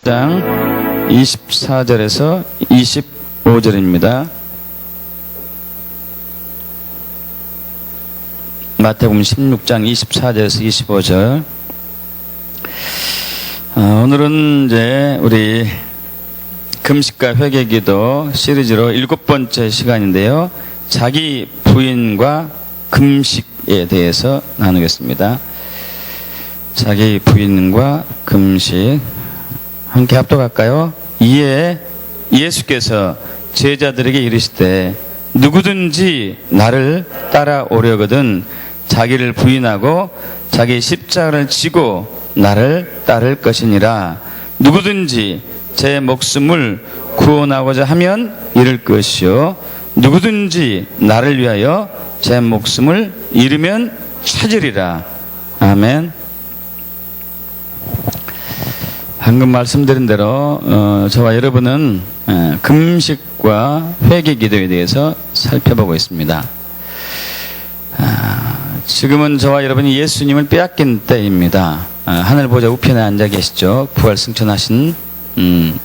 장 24절에서 25절입니다. 마태복음 16장 24절에서 25절. 오늘은 이제 우리 금식과 회개기도 시리즈로 7번째 시간인데요. 자기 부인과 금식에 대해서 나누겠습니다. 자기 부인과 금식. 함께 합독할까요? 이에 예수께서 제자들에게 이르시되 누구든지 나를 따라오려거든 자기를 부인하고 자기 십자가를 지고 나를 따를 것이니라. 누구든지 제 목숨을 구원하고자 하면 잃을 것이요 누구든지 나를 위하여 제 목숨을 잃으면 찾으리라. 아멘. 방금 말씀드린 대로 저와 여러분은 금식과 회개 기도에 대해서 살펴보고 있습니다. 지금은 저와 여러분이 예수님을 빼앗긴 때입니다. 하늘 보좌 우편에 앉아 계시죠. 부활 승천하신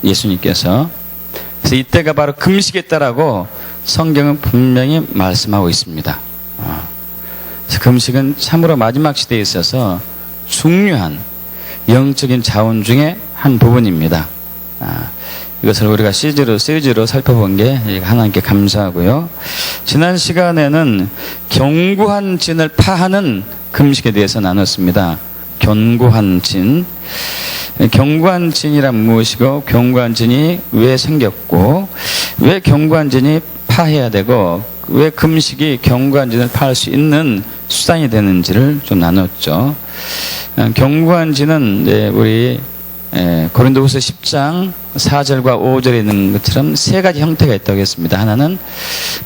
예수님께서. 그래서 이때가 바로 금식의 때라고 성경은 분명히 말씀하고 있습니다. 그래서 금식은 참으로 마지막 시대에 있어서 중요한 영적인 자원 중에 한 부분입니다. 이것을 우리가 시리즈로 살펴본 게 하나님께 감사하고요. 지난 시간에는 견고한 진을 파하는 금식에 대해서 나눴습니다. 견고한 진. 견고한 진이란 무엇이고, 견고한 진이 왜 생겼고, 왜 견고한 진이 파해야 되고, 왜 금식이 견고한 진을 파할 수 있는 수단이 되는지를 좀 나눴죠. 견고한 진은 우리 고린도후서 10장 4절과 5절에 있는 것처럼 세 가지 형태가 있다고 했습니다. 하나는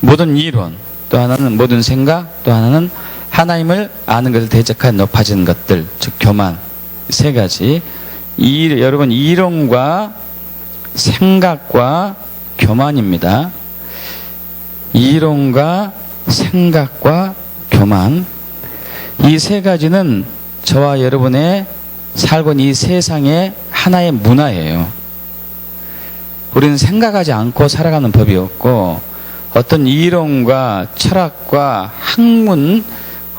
모든 이론, 또 하나는 모든 생각, 또 하나는 하나님을 아는 것을 대적하여 높아지는 것들, 즉 교만. 세 가지. 여러분, 이론과 생각과 교만입니다. 이론과 생각과 교만. 이 세 가지는 저와 여러분의 살고 있는 이 세상의 하나의 문화예요. 우리는 생각하지 않고 살아가는 법이 없고, 어떤 이론과 철학과 학문,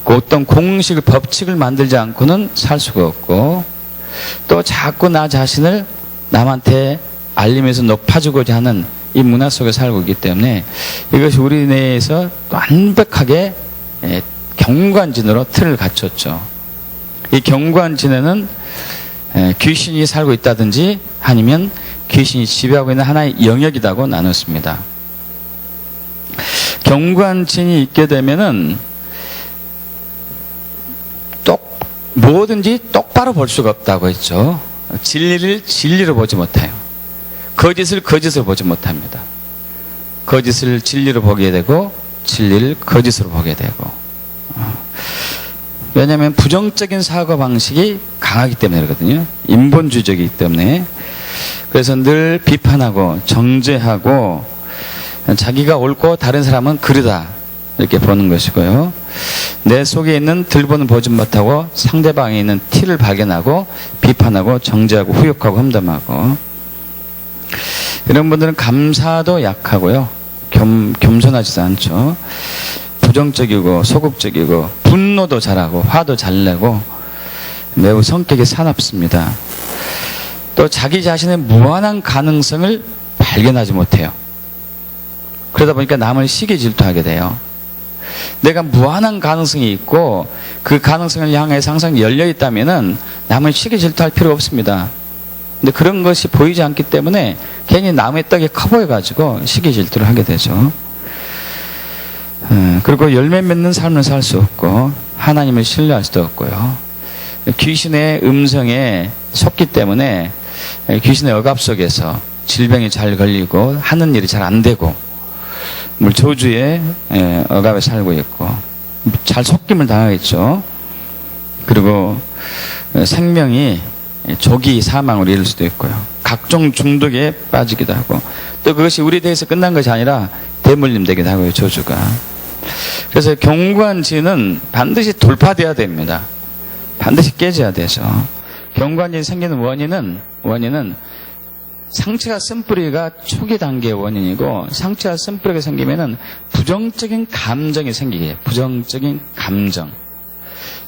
어떤 공식을, 법칙을 만들지 않고는 살 수가 없고, 또 자꾸 나 자신을 남한테 알리면서 높아지고자 하는 이 문화 속에 살고 있기 때문에 이것이 우리 내에서 완벽하게 견고한 진으로 틀을 갖췄죠. 이 견고한 진에는 귀신이 살고 있다든지 아니면 귀신이 지배하고 있는 하나의 영역이라고 나눴습니다. 견고한 진이 있게 되면은 뭐든지 똑바로 볼 수가 없다고 했죠. 진리를 진리로 보지 못해요. 거짓을 거짓으로 보지 못합니다. 거짓을 진리로 보게 되고 진리를 거짓으로 보게 되고. 왜냐하면 부정적인 사고방식이 강하기 때문에 그러거든요. 인본주의적이기 때문에. 그래서 늘 비판하고 정죄하고 자기가 옳고 다른 사람은 그르다 이렇게 보는 것이고요. 내 속에 있는 들보는 보지 못하고 상대방에 있는 티를 발견하고 비판하고 정죄하고 후욕하고 험담하고. 이런 분들은 감사도 약하고요. 겸손하지도 않죠. 부정적이고 소극적이고 분노도 잘하고 화도 잘 내고 매우 성격이 사납습니다. 또 자기 자신의 무한한 가능성을 발견하지 못해요. 그러다 보니까 남을 시기 질투하게 돼요. 내가 무한한 가능성이 있고 그 가능성을 향해서 항상 열려 있다면은 남을 시기 질투할 필요 없습니다. 근데 그런 것이 보이지 않기 때문에 괜히 남의 떡이 커 보여가지고 시기 질투를 하게 되죠. 그리고 열매 맺는 삶을 살 수 없고 하나님을 신뢰할 수도 없고요. 귀신의 음성에 속기 때문에 귀신의 억압 속에서 질병이 잘 걸리고 하는 일이 잘 안 되고 저주의 억압에 살고 있고 잘 속김을 당하겠죠. 그리고 생명이 조기 사망으로 이를 수도 있고요. 각종 중독에 빠지기도 하고 또 그것이 우리 대해서 끝난 것이 아니라 대물림 되기도 하고요. 저주가. 그래서 견고한 진은 반드시 돌파돼야 됩니다. 반드시 깨져야 되죠. 경관이 생기는 원인은 상처가 쓴뿌리가 초기 단계의 원인이고, 상처가 쓴뿌리가 생기면은 부정적인 감정이 생기게 해요. 부정적인 감정.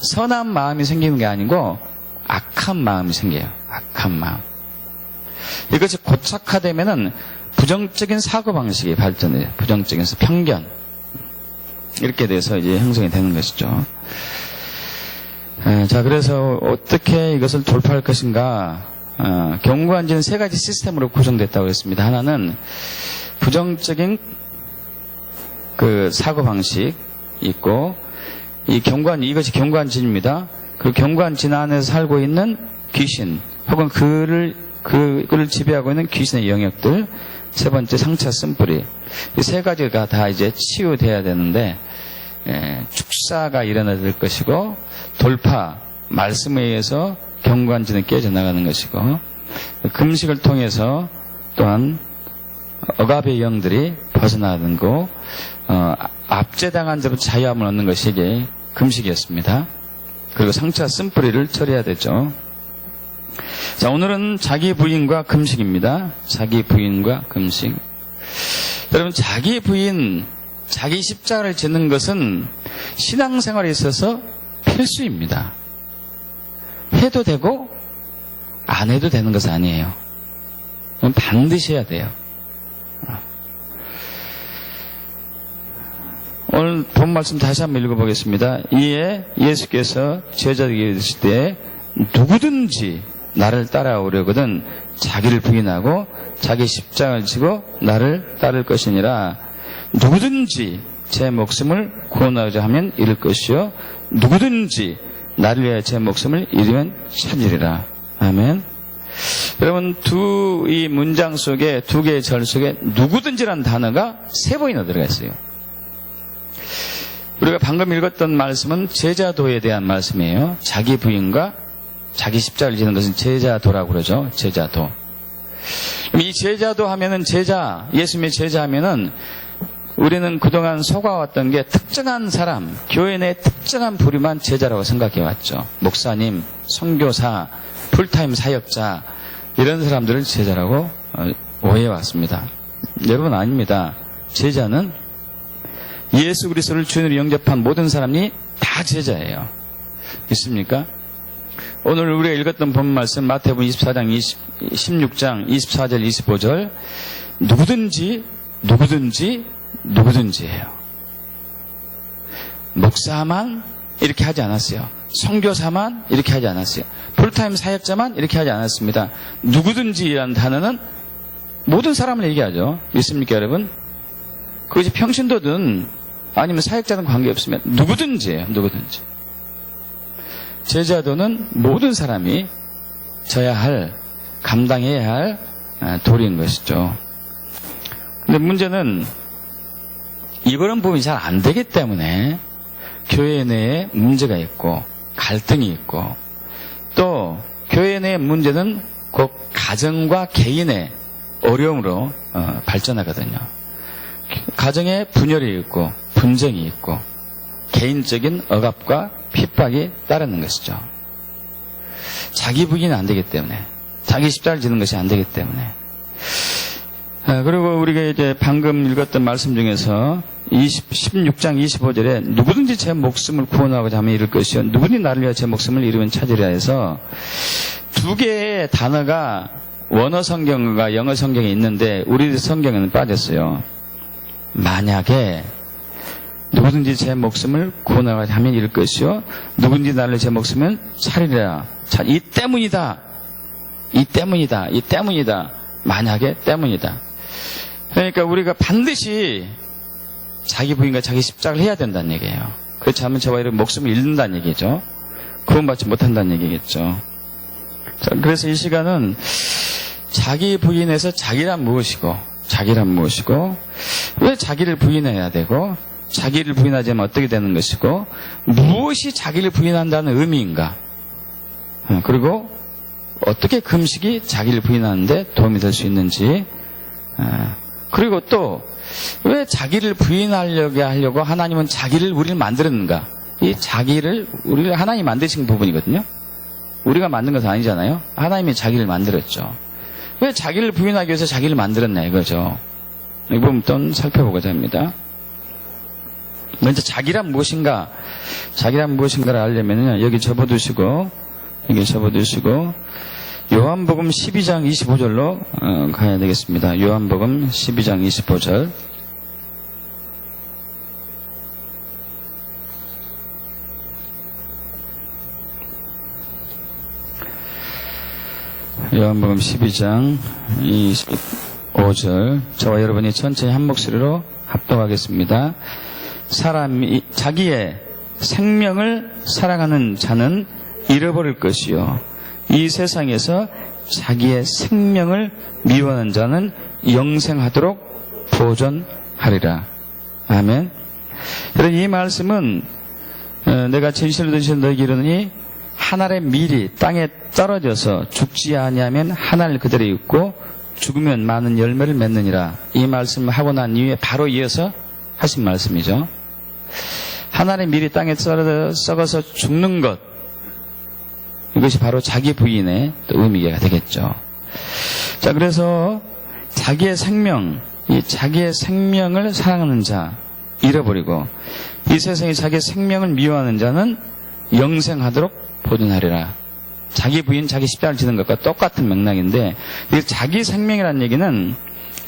선한 마음이 생기는 게 아니고 악한 마음이 생겨요. 악한 마음. 이것이 고착화되면은 부정적인 사고방식이 발전해요. 부정적인 편견. 이렇게 돼서 이제 형성이 되는 것이죠. 자, 그래서 어떻게 이것을 돌파할 것인가? 경관지는 세 가지 시스템으로 구성됐다고 했습니다. 하나는 부정적인 그 사고방식 있고, 이것이 경관진입니다. 그 경관진 안에서 살고 있는 귀신, 혹은 그를 지배하고 있는 귀신의 영역들, 세 번째 상처 쓴뿌리. 이 세 가지가 다 이제 치유돼야 되는데, 축사가 일어나야 될 것이고, 돌파, 말씀에 의해서 경관진은 깨져나가는 것이고, 금식을 통해서 또한 억압의 영들이 벗어나는 거, 압제당한 자로 자유함을 얻는 것이 이게 금식이었습니다. 그리고 상처 쓴뿌리를 처리해야 되죠. 자, 오늘은 자기 부인과 금식입니다. 자기 부인과 금식. 여러분, 자기 부인, 자기 십자가를 짓는 것은 신앙생활에 있어서 필수입니다. 해도 되고 안 해도 되는 것은 아니에요. 반드시 해야 돼요. 오늘 본 말씀 다시 한번 읽어보겠습니다. 이에 예수께서 제자들에게 이르실 때 누구든지 나를 따라오려거든 자기를 부인하고 자기 십자가를 지고 나를 따를 것이니라. 누구든지 제 목숨을 구원하고자 하면 잃을 것이요 누구든지 나를 위하여 제 목숨을 잃으면 찾으리라. 아멘. 여러분, 이 문장 속에, 두 개의 절 속에 누구든지라는 단어가 세 번이나 들어가 있어요. 우리가 방금 읽었던 말씀은 제자도에 대한 말씀이에요. 자기 부인과 자기 십자가를 지는 것은 제자도라고 그러죠. 제자도. 이 제자도 하면은 예수님의 제자 하면은 우리는 그동안 속아왔던 게 특정한 사람, 교회 내 특정한 부류만 제자라고 생각해왔죠. 목사님, 선교사, 풀타임 사역자, 이런 사람들을 제자라고 오해해왔습니다. 여러분, 아닙니다. 제자는 예수 그리스도를 주인으로 영접한 모든 사람이 다 제자예요. 있습니까? 오늘 우리가 읽었던 본 말씀 마태복음 24장 16장 24절 25절 누구든지예요. 목사만 이렇게 하지 않았어요. 선교사만 이렇게 하지 않았어요. 풀타임 사역자만 이렇게 하지 않았습니다. 누구든지라는 단어는 모든 사람을 얘기하죠. 믿습니까, 여러분? 그것이 평신도든 아니면 사역자든 관계없으면 누구든지예요. 누구든지. 제자도는 모든 사람이 감당해야 할 도리인 것이죠. 근데 문제는 이거는 보면 잘 안 되기 때문에 교회 내에 문제가 있고 갈등이 있고, 또 교회 내의 문제는 그 가정과 개인의 어려움으로 발전하거든요. 가정에 분열이 있고 분쟁이 있고 개인적인 억압과 핍박이 따르는 것이죠. 자기 부인은 안 되기 때문에, 자기 십자가를 지는 것이 안 되기 때문에. 그리고 우리가 이제 방금 읽었던 말씀 중에서 16장 25절에 누구든지 제 목숨을 구원하고자 하면 잃을 것이요 누구든지 나를 위하여 제 목숨을 잃으면 찾으리라 해서 두 개의 단어가 원어 성경과 영어 성경에 있는데 우리 성경에는 빠졌어요. 만약에 누구든지 제 목숨을 구원하고자 하면 잃을 것이요 누구든지 나를 제 목숨을 찾으리라. 이 때문이다. 만약에 때문이다. 그러니까 우리가 반드시 자기 부인과 자기 십자가를 해야 된다는 얘기예요. 그렇지 않으면 저와 여러분 목숨을 잃는다는 얘기죠. 구원받지 못한다는 얘기겠죠. 자, 그래서 이 시간은 자기 부인에서 자기란 무엇이고 왜 자기를 부인해야 되고 자기를 부인하지 않으면 어떻게 되는 것이고 무엇이 자기를 부인한다는 의미인가, 그리고 어떻게 금식이 자기를 부인하는데 도움이 될 수 있는지, 그리고 또 왜 자기를 부인하려고 하나님은 우리를 만들었는가. 이 우리를 하나님이 만드신 부분이거든요. 우리가 만든 것은 아니잖아요. 하나님이 자기를 만들었죠. 왜 자기를 부인하기 위해서 자기를 만들었냐 이거죠. 이 부분 또 살펴보고자 합니다. 먼저 자기란 무엇인가를 알려면요, 여기 접어두시고 요한복음 12장 25절로 가야 되겠습니다. 요한복음 12장 25절. 요한복음 12장 25절. 저와 여러분이 천천히 한 목소리로 합독하겠습니다. 사람이 자기의 생명을 사랑하는 자는 잃어버릴 것이요, 이 세상에서 자기의 생명을 미워하는 자는 영생하도록 보존하리라. 아멘. 그럼 이 말씀은 내가 진실로 드신 너에게 이르노니 한 알의 밀이 땅에 떨어져서 죽지 아니하면 한 알 그대로 있고 죽으면 많은 열매를 맺느니라. 이 말씀을 하고 난 이후에 바로 이어서 하신 말씀이죠. 한 알의 밀이 땅에 떨어져 썩어서 죽는 것, 이것이 바로 자기 부인의 의미가 되겠죠. 자, 그래서 자기의 생명을 사랑하는 자 잃어버리고, 이 세상에 자기의 생명을 미워하는 자는 영생하도록 보존하리라. 자기 부인, 자기 십자가를 지는 것과 똑같은 맥락인데, 이 자기 생명이라는 얘기는,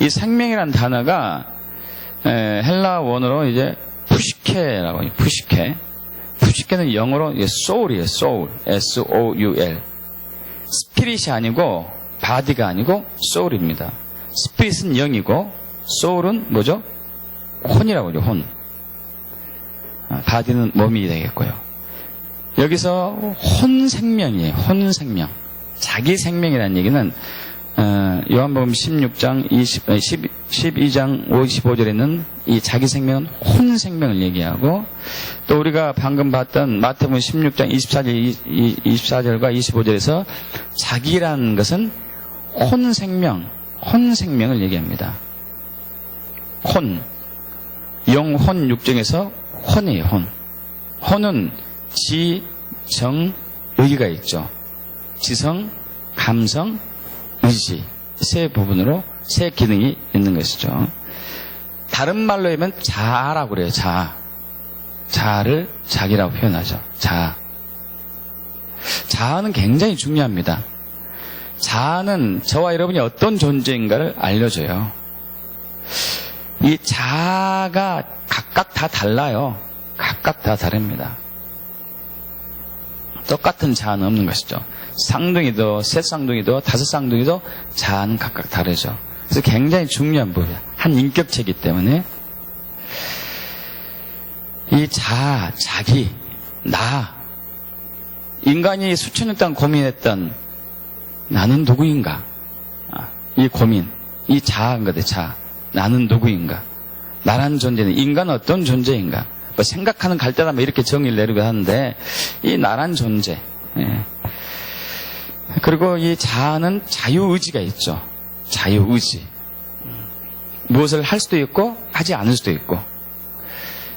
이 생명이라는 단어가 헬라 원어로 이제 푸시케라고 해요. 푸시케는 영어로 soul이에요. soul. S-O-U-L. 스피릿이 아니고 바디가 아니고 soul입니다. 스피릿은 영이고 soul은 뭐죠? 혼이라고 하죠. 혼. 바디는 몸이 되겠고요. 여기서 혼생명이에요. 혼생명. 자기 생명이라는 얘기는 요한복음 12장 55절에 있는 이 자기 생명은 혼생명을 얘기하고, 또 우리가 방금 봤던 마태복음 16장 24절과 25절에서 자기라는 것은 혼생명을 얘기합니다. 영혼 육정에서 혼이에요. 혼은 지, 정, 의가 있죠. 지성, 감성, 의지, 세 부분으로 세 기능이 있는 것이죠. 다른 말로 하면 자아라고 그래요. 자아를 자기라고 표현하죠. 자아는 굉장히 중요합니다. 자아는 저와 여러분이 어떤 존재인가를 알려줘요. 이 자아가 각각 다 달라요. 각각 다 다릅니다. 똑같은 자아는 없는 것이죠. 쌍둥이도, 세 쌍둥이도, 다섯 쌍둥이도 자아는 각각 다르죠. 그래서 굉장히 중요한 부분이에요. 한 인격체이기 때문에 이 자아, 자기, 나, 인간이 수천 년 동안 고민했던 나는 누구인가? 이 고민, 이 자아인 거죠. 자아. 나는 누구인가? 나라는 존재는, 인간은 어떤 존재인가? 뭐 생각하는 갈대다 이렇게 정의를 내리고 하는데, 이 나란 존재. 예. 그리고 이 자아는 자유의지가 있죠. 자유의지. 무엇을 할 수도 있고 하지 않을 수도 있고,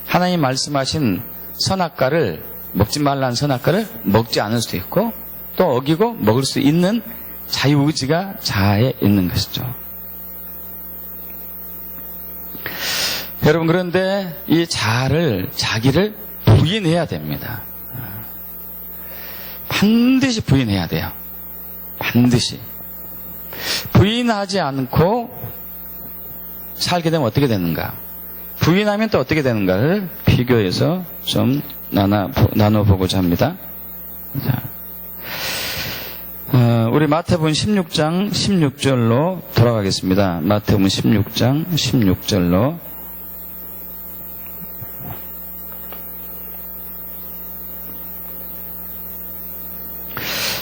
하나님 말씀하신 선악과를, 먹지 말라는 선악과를 먹지 않을 수도 있고, 또 어기고 먹을 수 있는 자유의지가 자아에 있는 것이죠. 여러분, 그런데 이 자기를 부인해야 됩니다. 반드시 부인해야 돼요. 반드시. 부인하지 않고 살게 되면 어떻게 되는가? 부인하면 또 어떻게 되는가를 비교해서 좀 나눠보고자 합니다. 자, 우리 마태복음 16장 16절로 돌아가겠습니다. 마태복음 16장 16절로.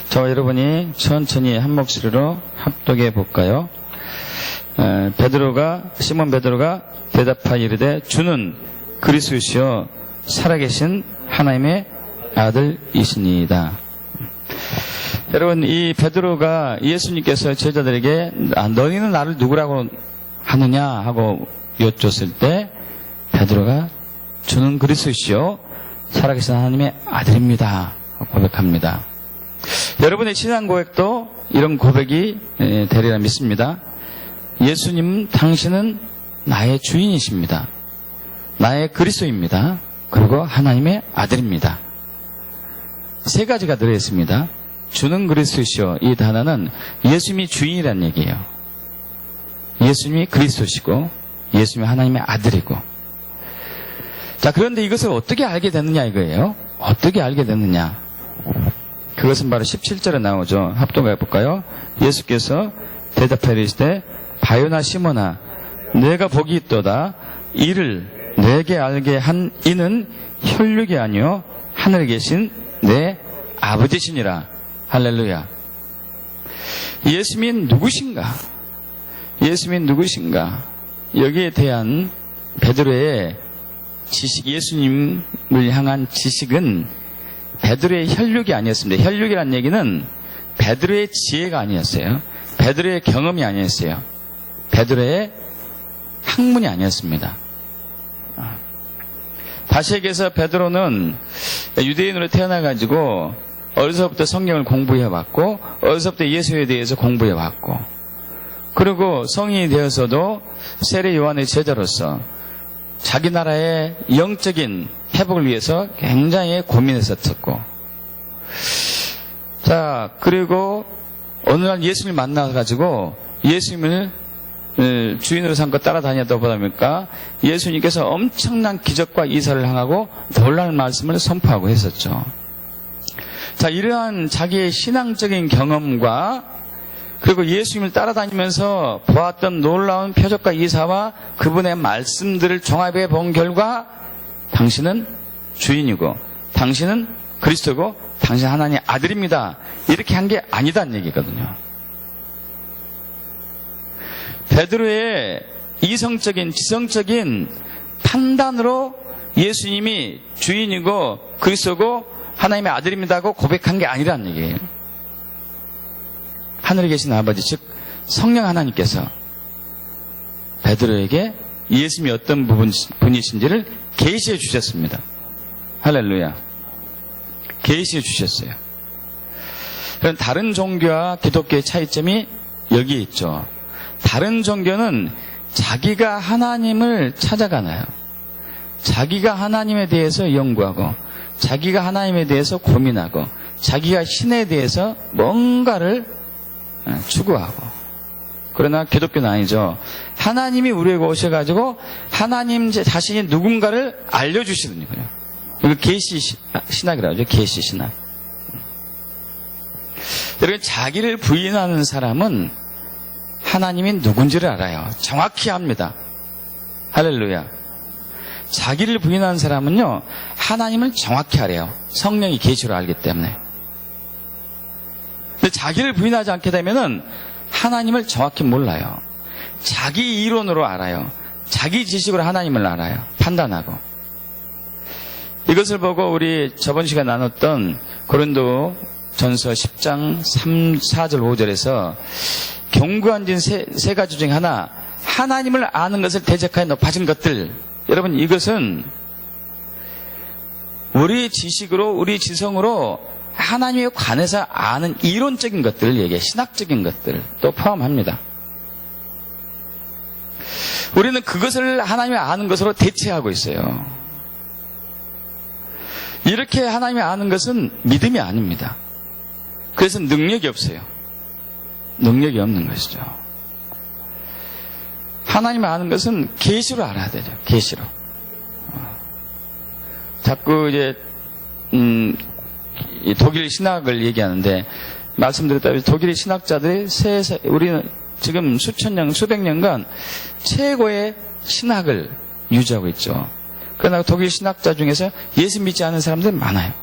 저와 여러분이 천천히 한 목소리로 합독해 볼까요? 시몬 베드로가 대답하여 이르되 주는 그리스도시요 살아계신 하나님의 아들이시니이다. 여러분, 이 베드로가 예수님께서 제자들에게 너희는 나를 누구라고 하느냐 하고 여쭸을 때, 베드로가 주는 그리스도시요 살아계신 하나님의 아들입니다 고백합니다. 여러분의 신앙 고백도 이런 고백이 되리라 믿습니다. 예수님, 당신은 나의 주인이십니다. 나의 그리스도입니다. 그리고 하나님의 아들입니다. 세 가지가 들어있습니다. 주는 그리스도시오. 이 단어는 예수님이 주인이라는 얘기예요. 예수님이 그리스도시고 예수님이 하나님의 아들이고. 자, 그런데 이것을 어떻게 알게 됐느냐 이거예요. 어떻게 알게 됐느냐. 그것은 바로 17절에 나오죠. 합동해 볼까요? 예수께서 대답하여 이르시되 바요나 시몬아 내가 복이 있도다. 이를 내게 알게 한 이는 혈육이 아니요 하늘에 계신 내 아버지시니라. 할렐루야. 예수님이 누구신가? 예수님이 누구신가? 여기에 대한 베드로의 지식, 예수님을 향한 지식은 베드로의 혈육이 아니었습니다. 혈육이라는 얘기는 베드로의 지혜가 아니었어요. 베드로의 경험이 아니었어요. 베드로의 학문이 아니었습니다. 다시 얘기해서 베드로는 유대인으로 태어나가지고 어려서부터 성경을 공부해왔고 어려서부터 예수에 대해서 공부해왔고 그리고 성인이 되어서도 세례 요한의 제자로서 자기 나라의 영적인 회복을 위해서 굉장히 고민했었고 자 그리고 어느 날 예수님을 만나가지고 예수님을 주인으로 삼고 따라다녔다 보니까 예수님께서 엄청난 기적과 이사를 행하고 놀라운 말씀을 선포하고 했었죠. 자, 이러한 자기의 신앙적인 경험과 그리고 예수님을 따라다니면서 보았던 놀라운 표적과 이사와 그분의 말씀들을 종합해 본 결과 당신은 주인이고 당신은 그리스도고 당신 하나님의 아들입니다. 이렇게 한 게 아니다는 얘기거든요. 베드로의 이성적인 지성적인 판단으로 예수님이 주인이고 그리스도고 하나님의 아들입니다고 고백한 게 아니라는 얘기예요. 하늘에 계신 아버지 즉 성령 하나님께서 베드로에게 예수님이 어떤 분이신지를 계시해 주셨습니다. 할렐루야. 계시해 주셨어요. 그럼 다른 종교와 기독교의 차이점이 여기에 있죠. 다른 종교는 자기가 하나님을 찾아가나요? 자기가 하나님에 대해서 연구하고 자기가 하나님에 대해서 고민하고 자기가 신에 대해서 뭔가를 추구하고 그러나 기독교는 아니죠. 하나님이 우리에게 오셔가지고 하나님 자신이 누군가를 알려주시는 거예요. 이거 계시 신학이라고 하죠. 계시 신학. 여러분 자기를 부인하는 사람은 하나님이 누군지를 알아요. 정확히 압니다. 할렐루야. 자기를 부인하는 사람은요 하나님을 정확히 알아요. 성령이 계시로 알기 때문에. 근데 자기를 부인하지 않게 되면은 하나님을 정확히 몰라요. 자기 이론으로 알아요. 자기 지식으로 하나님을 알아요. 판단하고. 이것을 보고 우리 저번 시간에 나눴던 고린도 전서 10장 3, 4절 5절에서 경고한 세 가지 중에 하나 하나님을 아는 것을 대적하여 높아진 것들. 여러분 이것은 우리 지식으로 우리 지성으로 하나님에 관해서 아는 이론적인 것들을 얘기해 신학적인 것들을 또 포함합니다. 우리는 그것을 하나님을 아는 것으로 대체하고 있어요. 이렇게 하나님을 아는 것은 믿음이 아닙니다. 그래서 능력이 없어요. 능력이 없는 것이죠. 하나님을 아는 것은 계시로 알아야 되죠. 계시로. 자꾸 이제 독일 신학을 얘기하는데 말씀드렸다시피 독일 신학자들이 우리는 지금 수천 년, 수백 년간 최고의 신학을 유지하고 있죠. 그러나 독일 신학자 중에서 예수 믿지 않는 사람들이 많아요.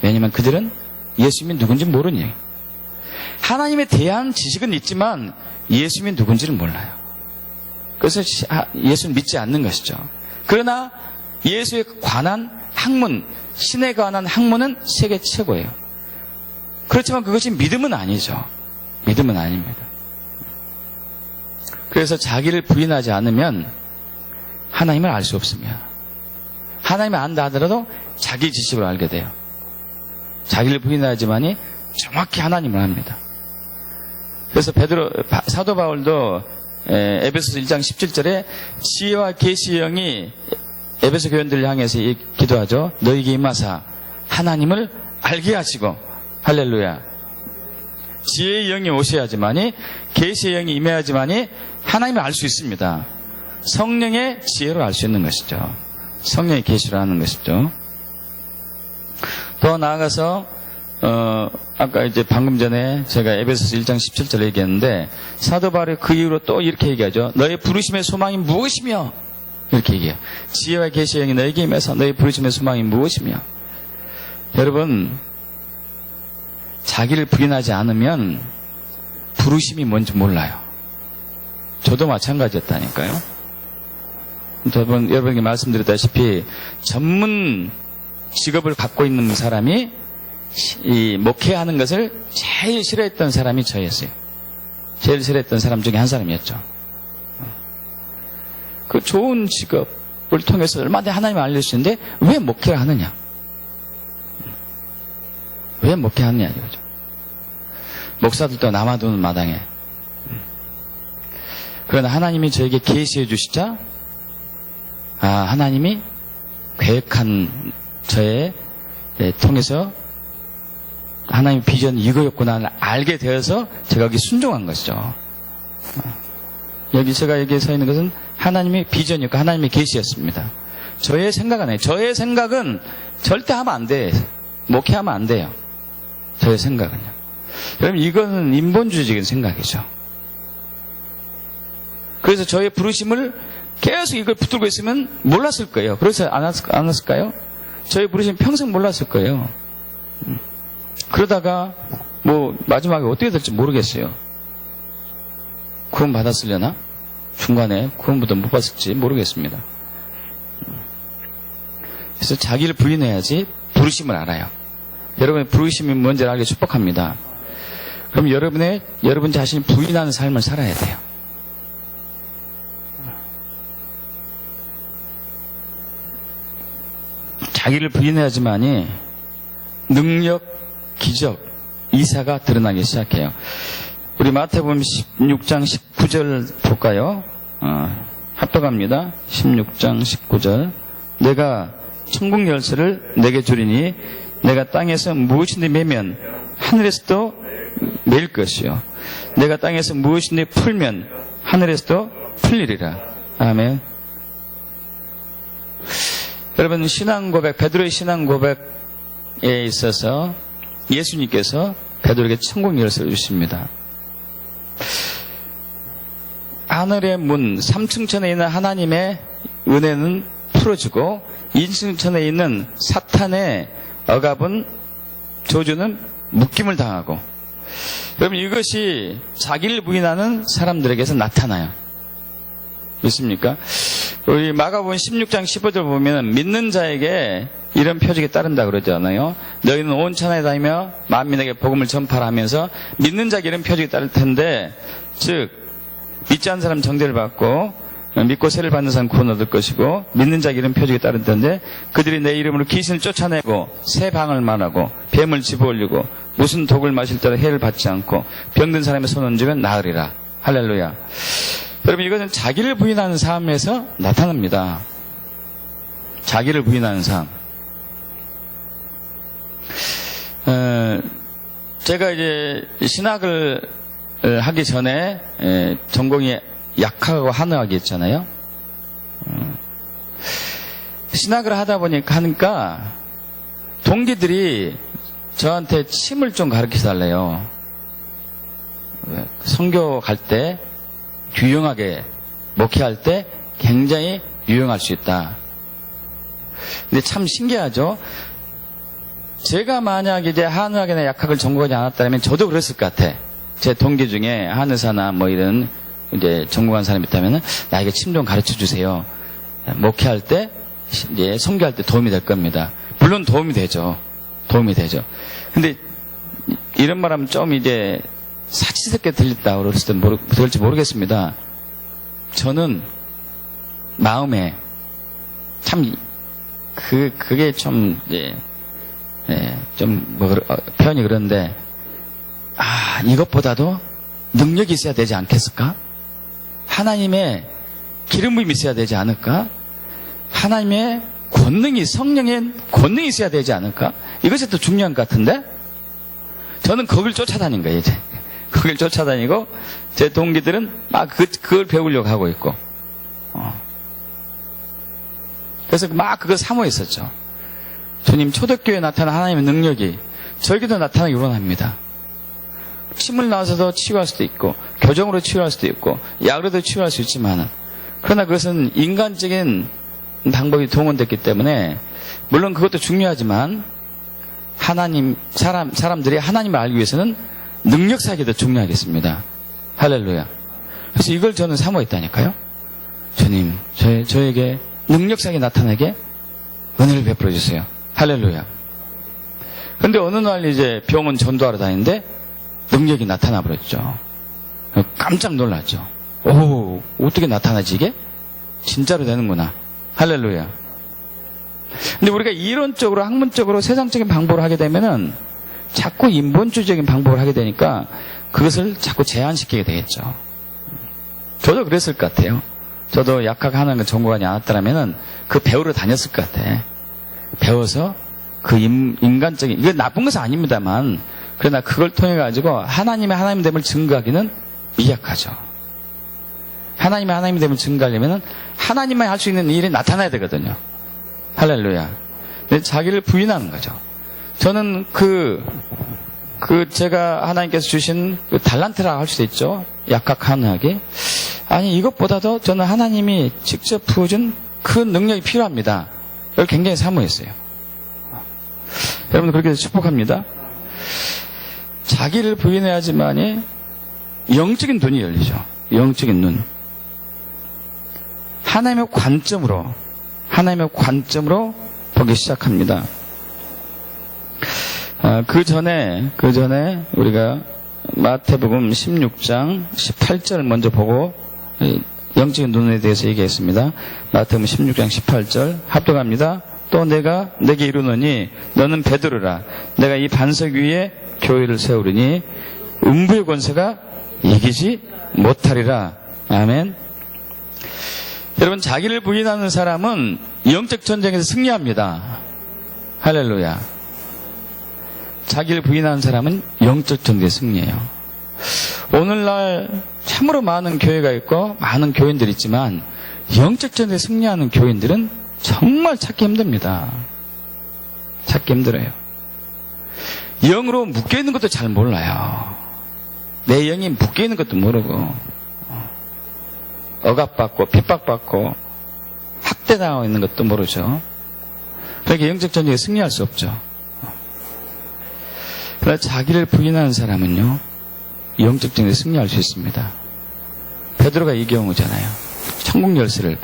왜냐하면 그들은 예수님이 누군지 모르니. 하나님에 대한 지식은 있지만 예수님이 누군지를 몰라요. 그래서 예수를 믿지 않는 것이죠. 그러나 예수에 관한 학문, 신에 관한 학문은 세계 최고예요. 그렇지만 그것이 믿음은 아니죠. 믿음은 아닙니다. 그래서 자기를 부인하지 않으면 하나님을 알 수 없습니다. 하나님을 안다 하더라도 자기 지식으로 알게 돼요. 자기를 부인하지만이 정확히 하나님을 압니다. 그래서 사도 바울도 에베소서 1장 17절에 지혜와 계시의 영이 에베소 교인들을 향해서 기도하죠. 너희에게 임하사 하나님을 알게 하시고, 할렐루야. 지혜의 영이 오셔야지만이, 계시의 영이 임해야지만이 하나님을 알 수 있습니다. 성령의 지혜로 알 수 있는 것이죠. 성령의 계시로 하는 것이죠. 더 나아가서 아까 이제 방금 전에 제가 에베소서 1장 17절 얘기했는데, 사도 바울이 그 이후로 또 이렇게 얘기하죠. 너의 부르심의 소망이 무엇이며, 이렇게 얘기해요. 지혜와 계시의 영이 너에게 임해서 너의 부르심의 소망이 무엇이며. 여러분, 자기를 부인하지 않으면 부르심이 뭔지 몰라요. 저도 마찬가지였다니까요. 여러분에게 말씀드렸다시피 전문 직업을 갖고 있는 사람이 이 목회하는 것을 제일 싫어했던 사람이 저였어요. 제일 싫어했던 사람 중에 한 사람이었죠. 그 좋은 직업을 통해서 얼마나 하나님을 알릴 수 있는데 왜 목회를 하느냐? 왜 목회하느냐 이거죠. 목사들도 남아도는 마당에. 그러나 하나님이 저에게 계시해 주시자, 하나님이 계획한 저의 통해서 하나님의 비전이 이거였구나 알게 되어서 제가 여기 순종한 것이죠. 여기 제가 여기에 서 있는 것은 하나님의 비전이었고 하나님의 계시였습니다. 저의 생각은 아니에요. 저의 생각은 절대 하면 안 돼. 목회하면 안 돼요. 저의 생각은요. 여러분, 이거는 인본주의적인 생각이죠. 그래서 저의 부르심을 계속 이걸 붙들고 있으면 몰랐을 거예요. 그래서 안 왔을까요? 저의 부르심 평생 몰랐을 거예요. 그러다가 마지막에 어떻게 될지 모르겠어요. 구원 받았으려나? 중간에 구원부터 못 받았을지 모르겠습니다. 그래서 자기를 부인해야지 부르심을 알아요. 여러분의 부르심이 뭔지를 알게 축복합니다. 그럼 여러분 자신이 부인하는 삶을 살아야 돼요. 자기를 부인해야지만이 능력, 기적, 이사가 드러나기 시작해요. 우리 마태복음 16장 19절 볼까요? 합독합니다. 16장 19절. 내가 천국 열쇠를 내게 주리니 내가 땅에서 무엇인지 매면 하늘에서도 매일 것이요. 내가 땅에서 무엇인지 풀면 하늘에서도 풀리리라. 아멘. 여러분, 신앙 고백, 베드로의 신앙 고백에 있어서 예수님께서 베드로에게 천국 열쇠를 주십니다. 하늘의 문, 3층천에 있는 하나님의 은혜는 풀어주고 2층천에 있는 사탄의 억압은, 저주는 묶임을 당하고. 여러분, 이것이 자기를 부인하는 사람들에게서 나타나요. 믿습니까? 우리 마가복음 16장 15절 보면 믿는 자에게 이런 표적이 따른다 그러잖아요. 너희는 온 천하에 다니며 만민에게 복음을 전파하라 하면서 믿는 자에게 이런 표적이 따를 텐데, 즉 믿지 않는 사람 정죄를 받고 믿고 세를 받는 사람 구원 얻을 것이고, 믿는 자에게 이런 표적이 따를 텐데 그들이 내 이름으로 귀신을 쫓아내고 새 방을 말하고 뱀을 집어올리고 무슨 독을 마실 때로 해를 받지 않고 병든 사람의 손 얹으면 나으리라. 할렐루야. 여러분, 이것은 자기를 부인하는 삶에서 나타납니다. 자기를 부인하는 삶. 제가 이제 신학을 하기 전에 전공이 약학하고 한의학이었잖아요. 신학을 하다 하니까 동기들이 저한테 침을 좀 가르쳐 달래요. 선교 갈 때 유용하게, 목회할 때 굉장히 유용할 수 있다. 근데 참 신기하죠? 제가 만약 이제 한의학이나 약학을 전공하지 않았다면 저도 그랬을 것 같아. 제 동기 중에 한의사나 이런 이제 전공한 사람이 있다면 나에게 침 좀 가르쳐 주세요. 목회할 때, 이제 선교할 때 도움이 될 겁니다. 물론 도움이 되죠. 도움이 되죠. 근데 이런 말 하면 좀 이제 사치스럽게 들렸다 그랬을 때 들을지 모르겠습니다. 저는 마음에 참 그게 좀 표현이 그런데 이것보다도 능력이 있어야 되지 않겠을까? 하나님의 기름 부음이 있어야 되지 않을까? 하나님의 권능이, 성령의 권능이 있어야 되지 않을까? 이것이 더 중요한 것 같은데? 저는 거길 쫓아다닌 거예요, 이제. 거길 쫓아다니고, 제 동기들은 막 그걸 배우려고 하고 있고. 그래서 막 그걸 사모했었죠. 주님, 초대교회에 나타난 하나님의 능력이 저에게도 나타나기 원합니다. 침을 나와서도 치유할 수도 있고, 교정으로 치유할 수도 있고, 약으로도 치유할 수 있지만, 그러나 그것은 인간적인 방법이 동원됐기 때문에, 물론 그것도 중요하지만, 사람들이 하나님을 알기 위해서는 능력 사역이 더 중요하겠습니다. 할렐루야. 그래서 이걸 저는 사모했다니까요. 주님, 저에게 능력 사역이 나타나게 은혜를 베풀어 주세요. 할렐루야. 근데 어느 날 이제 병원 전도하러 다니는데 능력이 나타나 버렸죠. 깜짝 놀랐죠. 오, 어떻게 나타나지 이게? 진짜로 되는구나. 할렐루야. 근데 우리가 이론적으로, 학문적으로, 세상적인 방법을 하게 되면은 자꾸 인본주의적인 방법을 하게 되니까 그것을 자꾸 제한시키게 되겠죠. 저도 그랬을 것 같아요. 저도 약학 하나님 전공하지 않았더라면은 그 배우러 다녔을 것 같아. 배워서 그 인간적인, 이건 나쁜 것은 아닙니다만, 그러나 그걸 통해 가지고 하나님의 하나님됨을 증거하기는 미약하죠. 하나님의 하나님됨을 증거하려면은 하나님만 할 수 있는 일이 나타나야 되거든요. 할렐루야. 자기를 부인하는 거죠. 저는 제가 하나님께서 주신 그 달란트라고 할 수도 있죠. 약학하나하게. 아니, 이것보다도 저는 하나님이 직접 부어준 그 능력이 필요합니다. 이걸 굉장히 사모했어요. 여러분, 그렇게 해서 축복합니다. 자기를 부인해야지만이 영적인 눈이 열리죠. 영적인 눈. 하나님의 관점으로 보기 시작합니다. 그 전에 우리가 마태복음 16장 18절 먼저 보고 영적인 눈에 대해서 얘기했습니다. 마태복음 16장 18절 합독합니다. 또 내가 내게 이르노니 너는 베드로라. 내가 이 반석 위에 교회를 세우리니 음부의 권세가 이기지 못하리라. 아멘. 여러분, 자기를 부인하는 사람은 영적 전쟁에서 승리합니다. 할렐루야. 자기를 부인하는 사람은 영적 전쟁에서 승리해요. 오늘날 참으로 많은 교회가 있고 많은 교인들이 있지만 영적 전쟁에서 승리하는 교인들은 정말 찾기 힘듭니다. 찾기 힘들어요. 영으로 묶여있는 것도 잘 몰라요. 내 영이 묶여있는 것도 모르고 억압받고 핍박받고 학대당하고 있는 것도 모르죠. 그러니까 영적 전쟁에 승리할 수 없죠. 그러나 자기를 부인하는 사람은요, 영적 전쟁에 승리할 수 있습니다. 베드로가 이 경우잖아요. 천국 열쇠를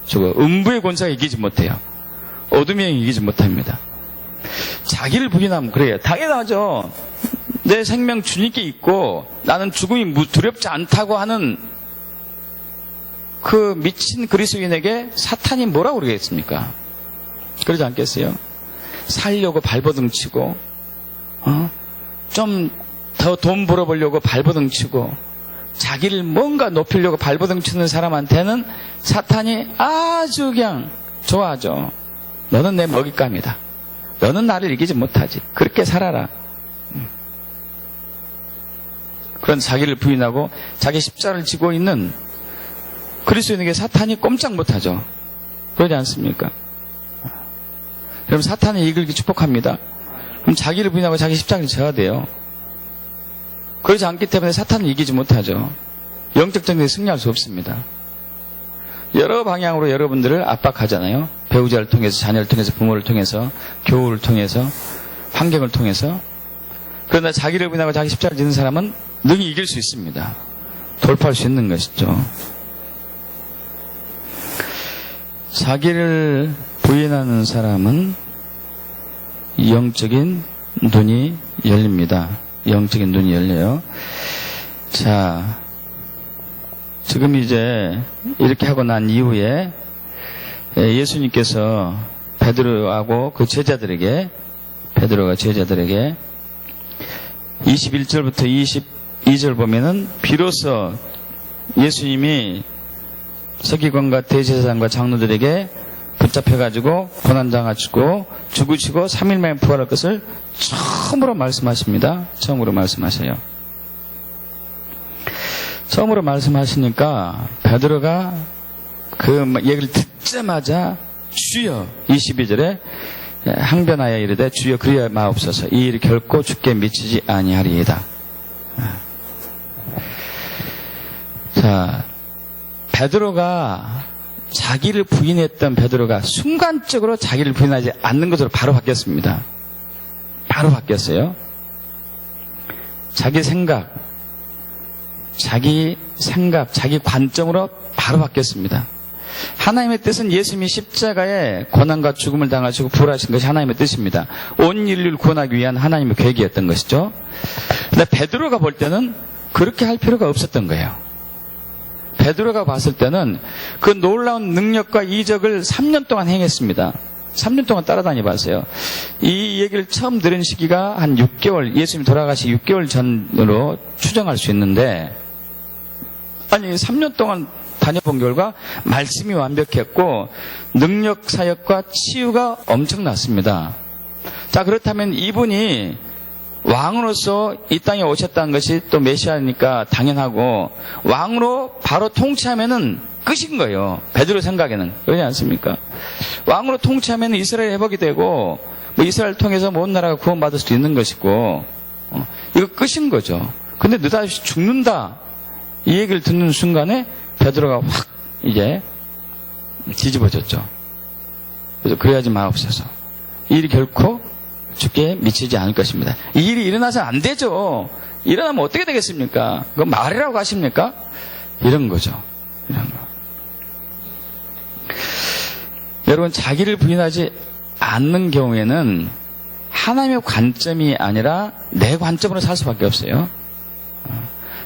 주고 음부의 권세가 이기지 못해요. 어둠의 영이 이기지 못합니다. 자기를 부인하면 그래요. 당연하죠. 내 생명 주님께 있고 나는 죽음이 두렵지 않다고 하는 그 미친 그리스도인에게 사탄이 뭐라고 그러겠습니까? 그러지 않겠어요? 살려고 발버둥 치고 좀 더 돈 벌어보려고 발버둥 치고 자기를 뭔가 높이려고 발버둥 치는 사람한테는 사탄이 아주 그냥 좋아하죠. 너는 내 먹잇감이다. 너는 나를 이기지 못하지. 그렇게 살아라. 그런 자기를 부인하고 자기 십자가를 지고 있는 그리스도인에게 사탄이 꼼짝 못하죠. 그러지 않습니까? 여러분, 사탄이 이글기 축복합니다. 그럼 자기를 부인하고 자기 십자가를 져야 돼요. 그러지 않기 때문에 사탄은 이기지 못하죠. 영적 전쟁에 승리할 수 없습니다. 여러 방향으로 여러분들을 압박하잖아요. 배우자를 통해서, 자녀를 통해서, 부모를 통해서, 교우를 통해서, 환경을 통해서. 그러나 자기를 부인하고 자기 십자가를 지는 사람은 능히 이길 수 있습니다. 돌파할 수 있는 것이죠. 자기를 부인하는 사람은 영적인 눈이 열립니다. 영적인 눈이 열려요. 자, 지금 이제 이렇게 하고 난 이후에 예수님께서 베드로하고 그 제자들에게, 베드로가 제자들에게 21절부터 2절 보면은 비로소 예수님이 서기관과 대제사장과 장로들에게 붙잡혀가지고 고난당하시고 죽으시고 3일 만에 부활할 것을 처음으로 말씀하십니다. 처음으로 말씀하셔요. 처음으로 말씀하시니까 베드로가 그 얘기를 듣자마자 주여 22절에 항변하여 이르되 주여 그리하여 마옵소서 이 일이 결코 죽게 미치지 아니하리이다. 자, 베드로가 자기를 부인했던 베드로가 순간적으로 자기를 부인하지 않는 것으로 바로 바뀌었습니다. 바로 바뀌었어요. 자기 생각, 자기 관점으로 바로 바뀌었습니다. 하나님의 뜻은 예수님이 십자가에 고난과 죽음을 당하시고 부활하신 것이 하나님의 뜻입니다. 온 인류를 구원하기 위한 하나님의 계획이었던 것이죠. 근데 베드로가 볼 때는 그렇게 할 필요가 없었던 거예요. 베드로가 봤을 때는 그 놀라운 능력과 이적을 3년 동안 행했습니다. 3년 동안 따라다니 봤어요. 이 얘기를 처음 들은 시기가 한 6개월, 예수님 돌아가시 6개월 전으로 추정할 수 있는데, 아니 3년 동안 다녀본 결과 말씀이 완벽했고 능력 사역과 치유가 엄청났습니다. 자, 그렇다면 이분이 왕으로서 이 땅에 오셨다는 것이 또 메시아니까 당연하고 왕으로 바로 통치하면은 끝인 거예요. 베드로 생각에는. 그러지 않습니까? 왕으로 통치하면 이스라엘 회복이 되고 뭐 이스라엘 통해서 온 나라가 구원받을 수도 있는 것이고 이거 끝인 거죠. 근데 느닷없이 죽는다 이 얘기를 듣는 순간에 베드로가 확 이제 뒤집어졌죠. 그래서 그래야지 마옵소서. 이 일이 결코 죽게 미치지 않을 것입니다. 이 일이 일어나서 안 되죠. 일어나면 어떻게 되겠습니까? 그건 말이라고 하십니까? 이런 거죠. 이런 거. 여러분, 자기를 부인하지 않는 경우에는 하나님의 관점이 아니라 내 관점으로 살 수밖에 없어요.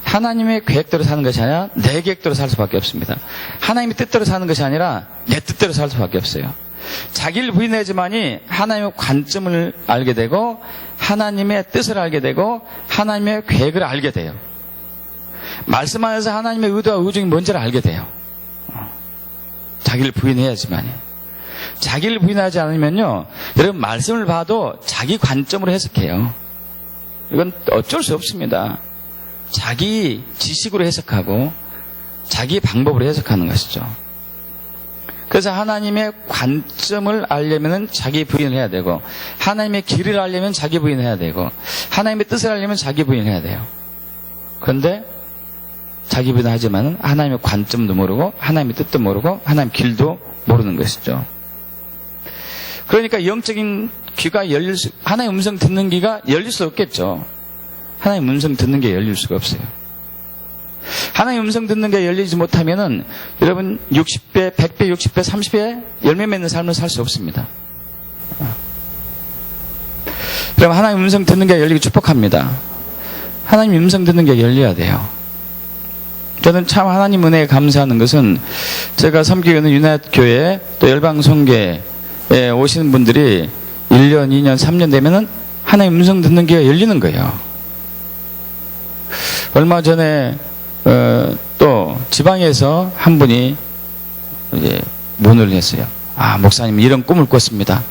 하나님의 계획대로 사는 것이 아니라 내 계획대로 살 수밖에 없습니다. 하나님의 뜻대로 사는 것이 아니라 내 뜻대로 살 수밖에 없어요. 자기를 부인해야지만이 하나님의 관점을 알게 되고 하나님의 뜻을 알게 되고 하나님의 계획을 알게 돼요. 말씀 안에서 하나님의 의도와 의중이 뭔지를 알게 돼요. 자기를 부인해야지만이. 자기를 부인하지 않으면요, 여러분 말씀을 봐도 자기 관점으로 해석해요. 이건 어쩔 수 없습니다. 자기 지식으로 해석하고 자기 방법으로 해석하는 것이죠. 그래서 하나님의 관점을 알려면 자기 부인을 해야 되고 하나님의 길을 알려면 자기 부인을 해야 되고 하나님의 뜻을 알려면 자기 부인을 해야 돼요. 그런데 자기 부인을 하지만 하나님의 관점도 모르고 하나님의 뜻도 모르고 하나님의 길도 모르는 것이죠. 그러니까 영적인 귀가 하나님의 음성 듣는 귀가 열릴 수 없겠죠. 하나님의 음성 듣는 게 열릴 수가 없어요. 하나님의 음성 듣는 게 열리지 못하면은 여러분 60배, 100배, 60배, 30배 열매 맺는 삶을 살 수 없습니다. 그럼 하나님의 음성 듣는 게 열리기 축복합니다. 하나님의 음성 듣는 게 열려야 돼요. 저는 참 하나님 은혜에 감사하는 것은 제가 섬기고 있는 유나교회 또 열방송교회에 오시는 분들이 1년, 2년, 3년 되면은 하나님의 음성 듣는 게 열리는 거예요. 얼마 전에 또 지방에서 한 분이 이제 문을 했어요. 아, 목사님 이런 꿈을 꿨습니다.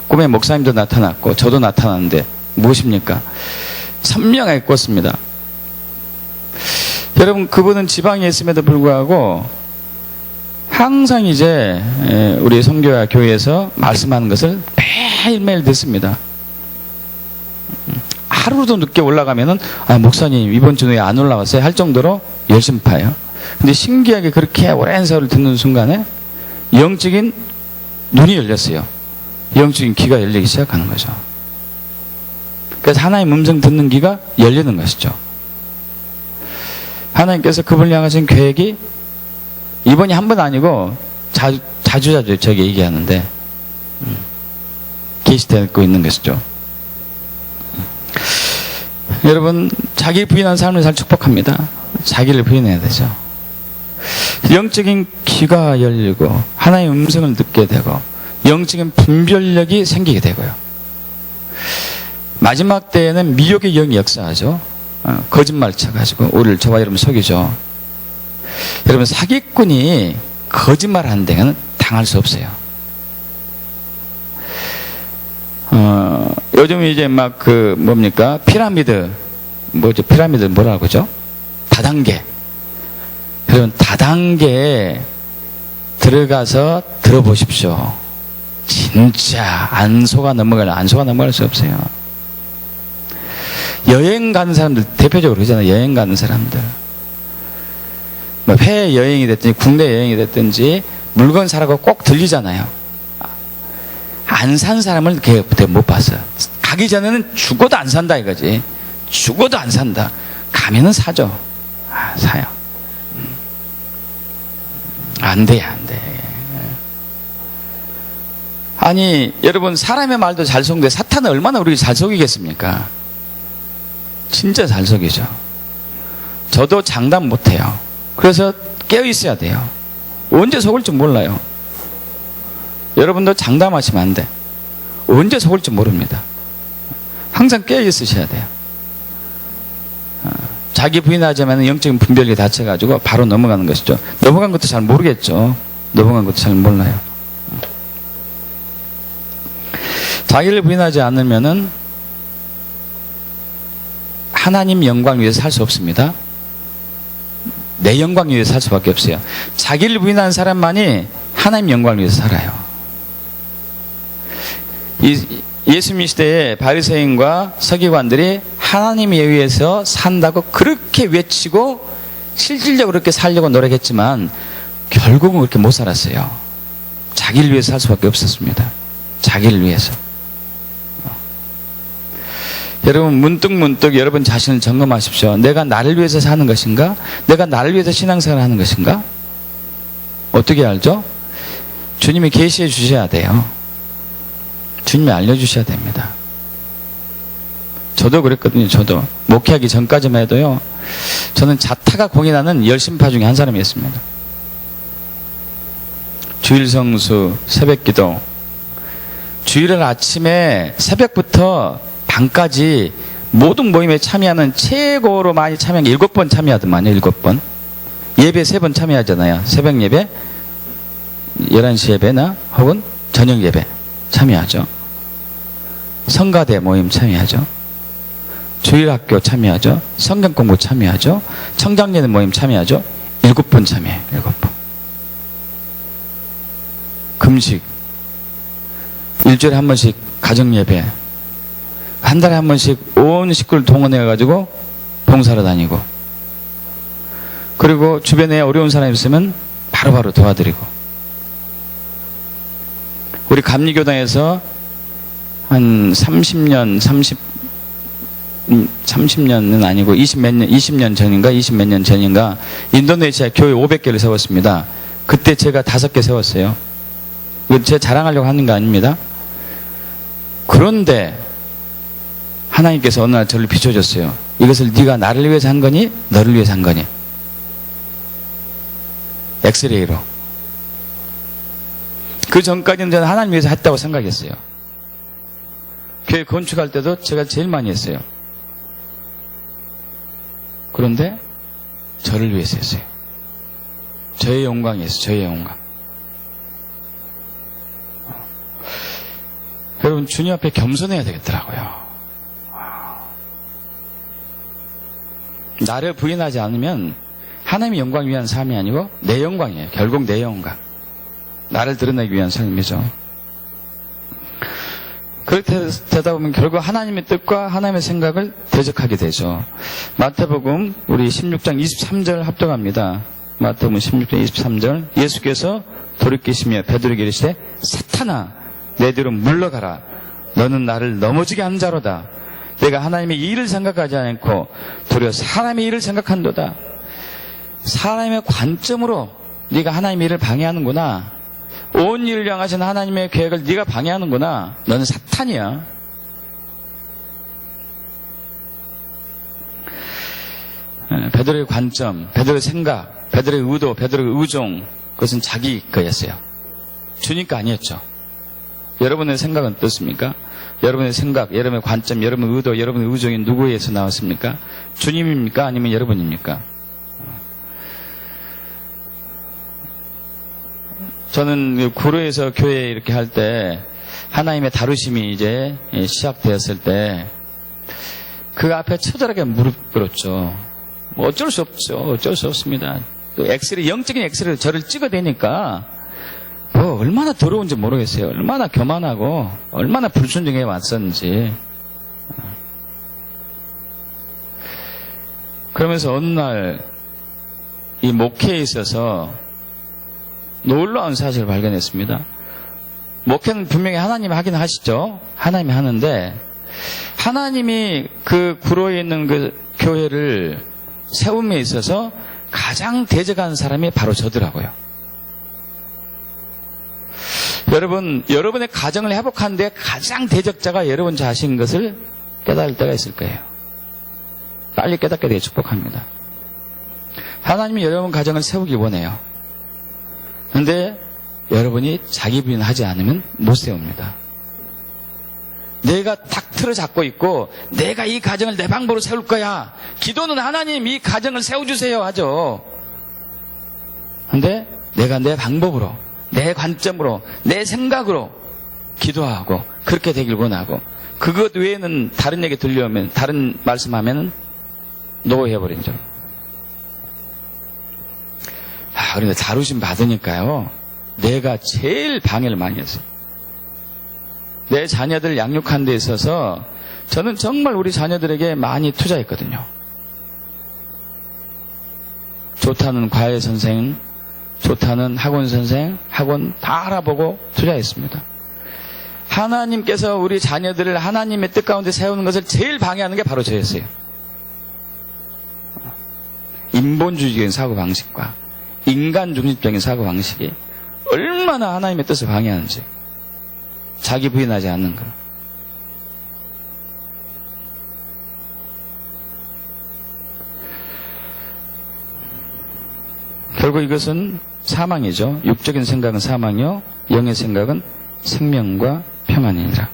꿈에 목사님도 나타났고 저도 나타났는데 무엇입니까? 선명하게 꿨습니다. 여러분, 그분은 지방에 있음에도 불구하고 항상 이제 우리 선교와 교회에서 말씀하는 것을 매일매일 듣습니다. 하루도 늦게 올라가면은 아, 목사님 이번 주에 안 올라왔어요 할 정도로 열심파예요. 근데 신기하게 그렇게 오랜 세월을 듣는 순간에 영적인 눈이 열렸어요. 영적인 귀가 열리기 시작하는 거죠. 그래서 하나님 음성 듣는 귀가 열리는 것이죠. 하나님께서 그분을 향하신 계획이 이번이 한 번 아니고 자주 저게 얘기하는데 계시되고 있는 것이죠. 여러분, 자기 부인한 삶을 살 축복합니다. 자기를 부인해야 되죠. 영적인 귀가 열리고 하나님의 음성을 듣게 되고 영적인 분별력이 생기게 되고요. 마지막 때에는 미혹의 영이 역사하죠. 거짓말 쳐가지고 우리를 저와 여러분 속이죠. 여러분 사기꾼이 거짓말하는 데는 당할 수 없어요. 요즘 이제 막 뭡니까 피라미드 피라미드 뭐라고 그러죠? 다단계. 여러분 다단계에 들어가서 들어보십시오. 진짜 안 속아 넘어갈 수 없어요. 여행 가는 사람들 대표적으로 그러잖아요. 여행 가는 사람들 뭐 해외 여행이 됐든지 국내 여행이 됐든지 물건 사라고 꼭 들리잖아요. 안 산 사람을 그때 못 봤어요. 가기 전에는 죽어도 안 산다 이거지. 죽어도 안 산다. 가면은 사죠. 사요. 안 돼. 아니 여러분 사람의 말도 잘 속는데 사탄은 얼마나 우리 잘 속이겠습니까? 진짜 잘 속이죠. 저도 장담 못해요. 그래서 깨어 있어야 돼요. 언제 속을지 몰라요. 여러분도 장담하시면 안 돼. 언제 속을지 모릅니다. 항상 깨어 있으셔야 돼요. 자기 부인하자면 영적인 분별이 다쳐가지고 바로 넘어가는 것이죠. 넘어간 것도 잘 모르겠죠. 넘어간 것도 잘 몰라요. 자기를 부인하지 않으면은 하나님 영광 위해서 살 수 없습니다. 내 영광 위해서 살 수밖에 없어요. 자기를 부인하는 사람만이 하나님 영광 위해서 살아요. 예수님 시대에 바리새인과 서기관들이 하나님에 의해서 산다고 그렇게 외치고 실질적으로 그렇게 살려고 노력했지만 결국은 그렇게 못 살았어요. 자기를 위해서 살 수밖에 없었습니다. 자기를 위해서. 여러분 문득 여러분 자신을 점검하십시오. 내가 나를 위해서 사는 것인가? 내가 나를 위해서 신앙생활을 하는 것인가? 어떻게 알죠? 주님이 계시해 주셔야 돼요. 주님이 알려주셔야 됩니다. 저도 그랬거든요. 저도 목회하기 전까지만 해도요. 저는 자타가 공인하는 열심파 중에 한 사람이었습니다. 주일 성수, 새벽기도, 주일날 아침에 새벽부터 밤까지 모든 모임에 참여하는 최고로 많이 참여한 게 7번 참여하더만요. 7번. 예배 3번 참여하잖아요. 새벽 예배, 11시 예배나 혹은 저녁 예배 참여하죠. 성가대 모임 참여하죠. 주일학교 참여하죠. 성경공부 참여하죠. 청장년 모임 참여하죠. 7번 참여해요. 7번. 금식. 일주일에 한 번씩 가정예배. 한 달에 한 번씩 온 식구를 동원해가지고 봉사로 다니고. 그리고 주변에 어려운 사람이 있으면 바로바로 도와드리고. 우리 감리교당에서 한 30년은 아니고 20년 전인가 20몇 년 전인가 인도네시아 교회 500개를 세웠습니다. 그때 제가 5개 세웠어요. 이거 제가 자랑하려고 하는 거 아닙니다. 그런데 하나님께서 어느 날 저를 비춰줬어요. 이것을 네가 나를 위해서 한 거니 너를 위해서 한 거니? 엑스레이로. 그 전까지는 저는 하나님 위해서 했다고 생각했어요. 교회 건축할 때도 제가 제일 많이 했어요. 그런데 저를 위해서 했어요. 저의 영광이었어요. 저의 영광. 여러분 주님 앞에 겸손해야 되겠더라고요. 나를 부인하지 않으면 하나님의 영광을 위한 삶이 아니고 내 영광이에요. 결국 내 영광. 나를 드러내기 위한 삶이죠. 그렇게 되다 보면 결국 하나님의 뜻과 하나님의 생각을 대적하게 되죠. 마태복음 우리 16장 23절 합독합니다. 마태복음 16장 23절 예수께서 돌이키시며 베드로에게 이르시되 사탄아 내 뒤로 물러가라. 너는 나를 넘어지게 한 자로다. 내가 하나님의 일을 생각하지 않고 도리어 사람의 일을 생각한도다. 사람의 관점으로 네가 하나님의 일을 방해하는구나. 온 일을 향하신 하나님의 계획을 네가 방해하는구나. 너는 사탄이야. 베드로의 관점, 베드로의 생각, 베드로의 의도, 베드로의 의종, 그것은 자기 거였어요. 주님 거 아니었죠. 여러분의 생각은 어떻습니까? 여러분의 생각, 여러분의 관점, 여러분의 의도, 여러분의 의중이 누구에서 나왔습니까? 주님입니까? 아니면 여러분입니까? 저는 구로에서 교회 이렇게 할 때 하나님의 다루심이 이제 시작되었을 때 그 앞에 처절하게 무릎 꿇었죠. 뭐 어쩔 수 없죠. 어쩔 수 없습니다. 또 엑스레이, 영적인 엑스레이로 저를 찍어대니까 뭐 얼마나 더러운지 모르겠어요. 얼마나 교만하고 얼마나 불순종해 왔었는지. 그러면서 어느 날 이 목회에 있어서 놀라운 사실을 발견했습니다. 목회는 분명히 하나님이 하긴 하시죠. 하나님이 하는데 하나님이 그 구로에 있는 그 교회를 세움에 있어서 가장 대적하는 사람이 바로 저더라고요. 여러분, 여러분의 가정을 회복하는데 가장 대적자가 여러분 자신인 것을 깨달을 때가 있을 거예요. 빨리 깨닫게 되게 축복합니다. 하나님이 여러분 가정을 세우기 원해요. 그런데 여러분이 자기 부인하지 않으면 못 세웁니다. 내가 딱 틀어 잡고 있고 내가 이 가정을 내 방법으로 세울 거야. 기도는 하나님 이 가정을 세워주세요 하죠. 그런데 내가 내 방법으로, 내 관점으로, 내 생각으로 기도하고 그렇게 되길 원하고 그것 외에는 다른 얘기 들려오면, 다른 말씀하면 노해버리죠. 그런데 다루심 받으니까요, 내가 제일 방해를 많이 했어요. 내 자녀들 양육하는 데 있어서 저는 정말 우리 자녀들에게 많이 투자했거든요. 좋다는 과외 선생, 좋다는 학원 선생, 학원 다 알아보고 투자했습니다. 하나님께서 우리 자녀들을 하나님의 뜻 가운데 세우는 것을 제일 방해하는 게 바로 저였어요. 인본주의적인 사고방식과 인간중심적인 사고방식이 얼마나 하나님의 뜻을 방해하는지. 자기 부인하지 않는 것. 결국 이것은 사망이죠. 육적인 생각은 사망이요, 영의 생각은 생명과 평안이니라.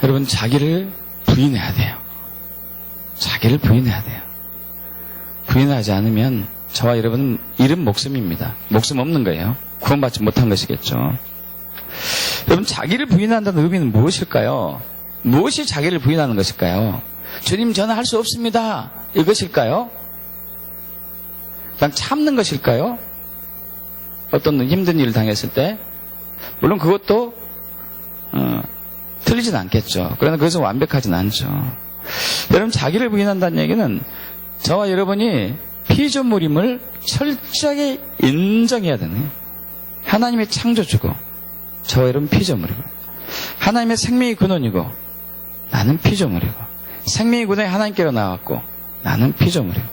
여러분, 자기를 부인해야 돼요. 자기를 부인해야 돼요. 부인하지 않으면 저와 여러분은 잃은 목숨입니다. 목숨 없는 거예요. 구원받지 못한 것이겠죠. 여러분, 자기를 부인한다는 의미는 무엇일까요? 무엇이 자기를 부인하는 것일까요? 주님, 저는 할 수 없습니다. 이것일까요? 그냥 참는 것일까요? 어떤 힘든 일을 당했을 때? 물론 그것도 틀리진 않겠죠. 그러나 그것은 완벽하진 않죠. 여러분, 자기를 부인한다는 얘기는 저와 여러분이 피조물임을 철저하게 인정해야 되는 거예요. 하나님의 창조주고 저와 여러분 피조물이고, 하나님의 생명의 근원이고 나는 피조물이고, 생명의 근원이 하나님께로 나왔고 나는 피조물이고.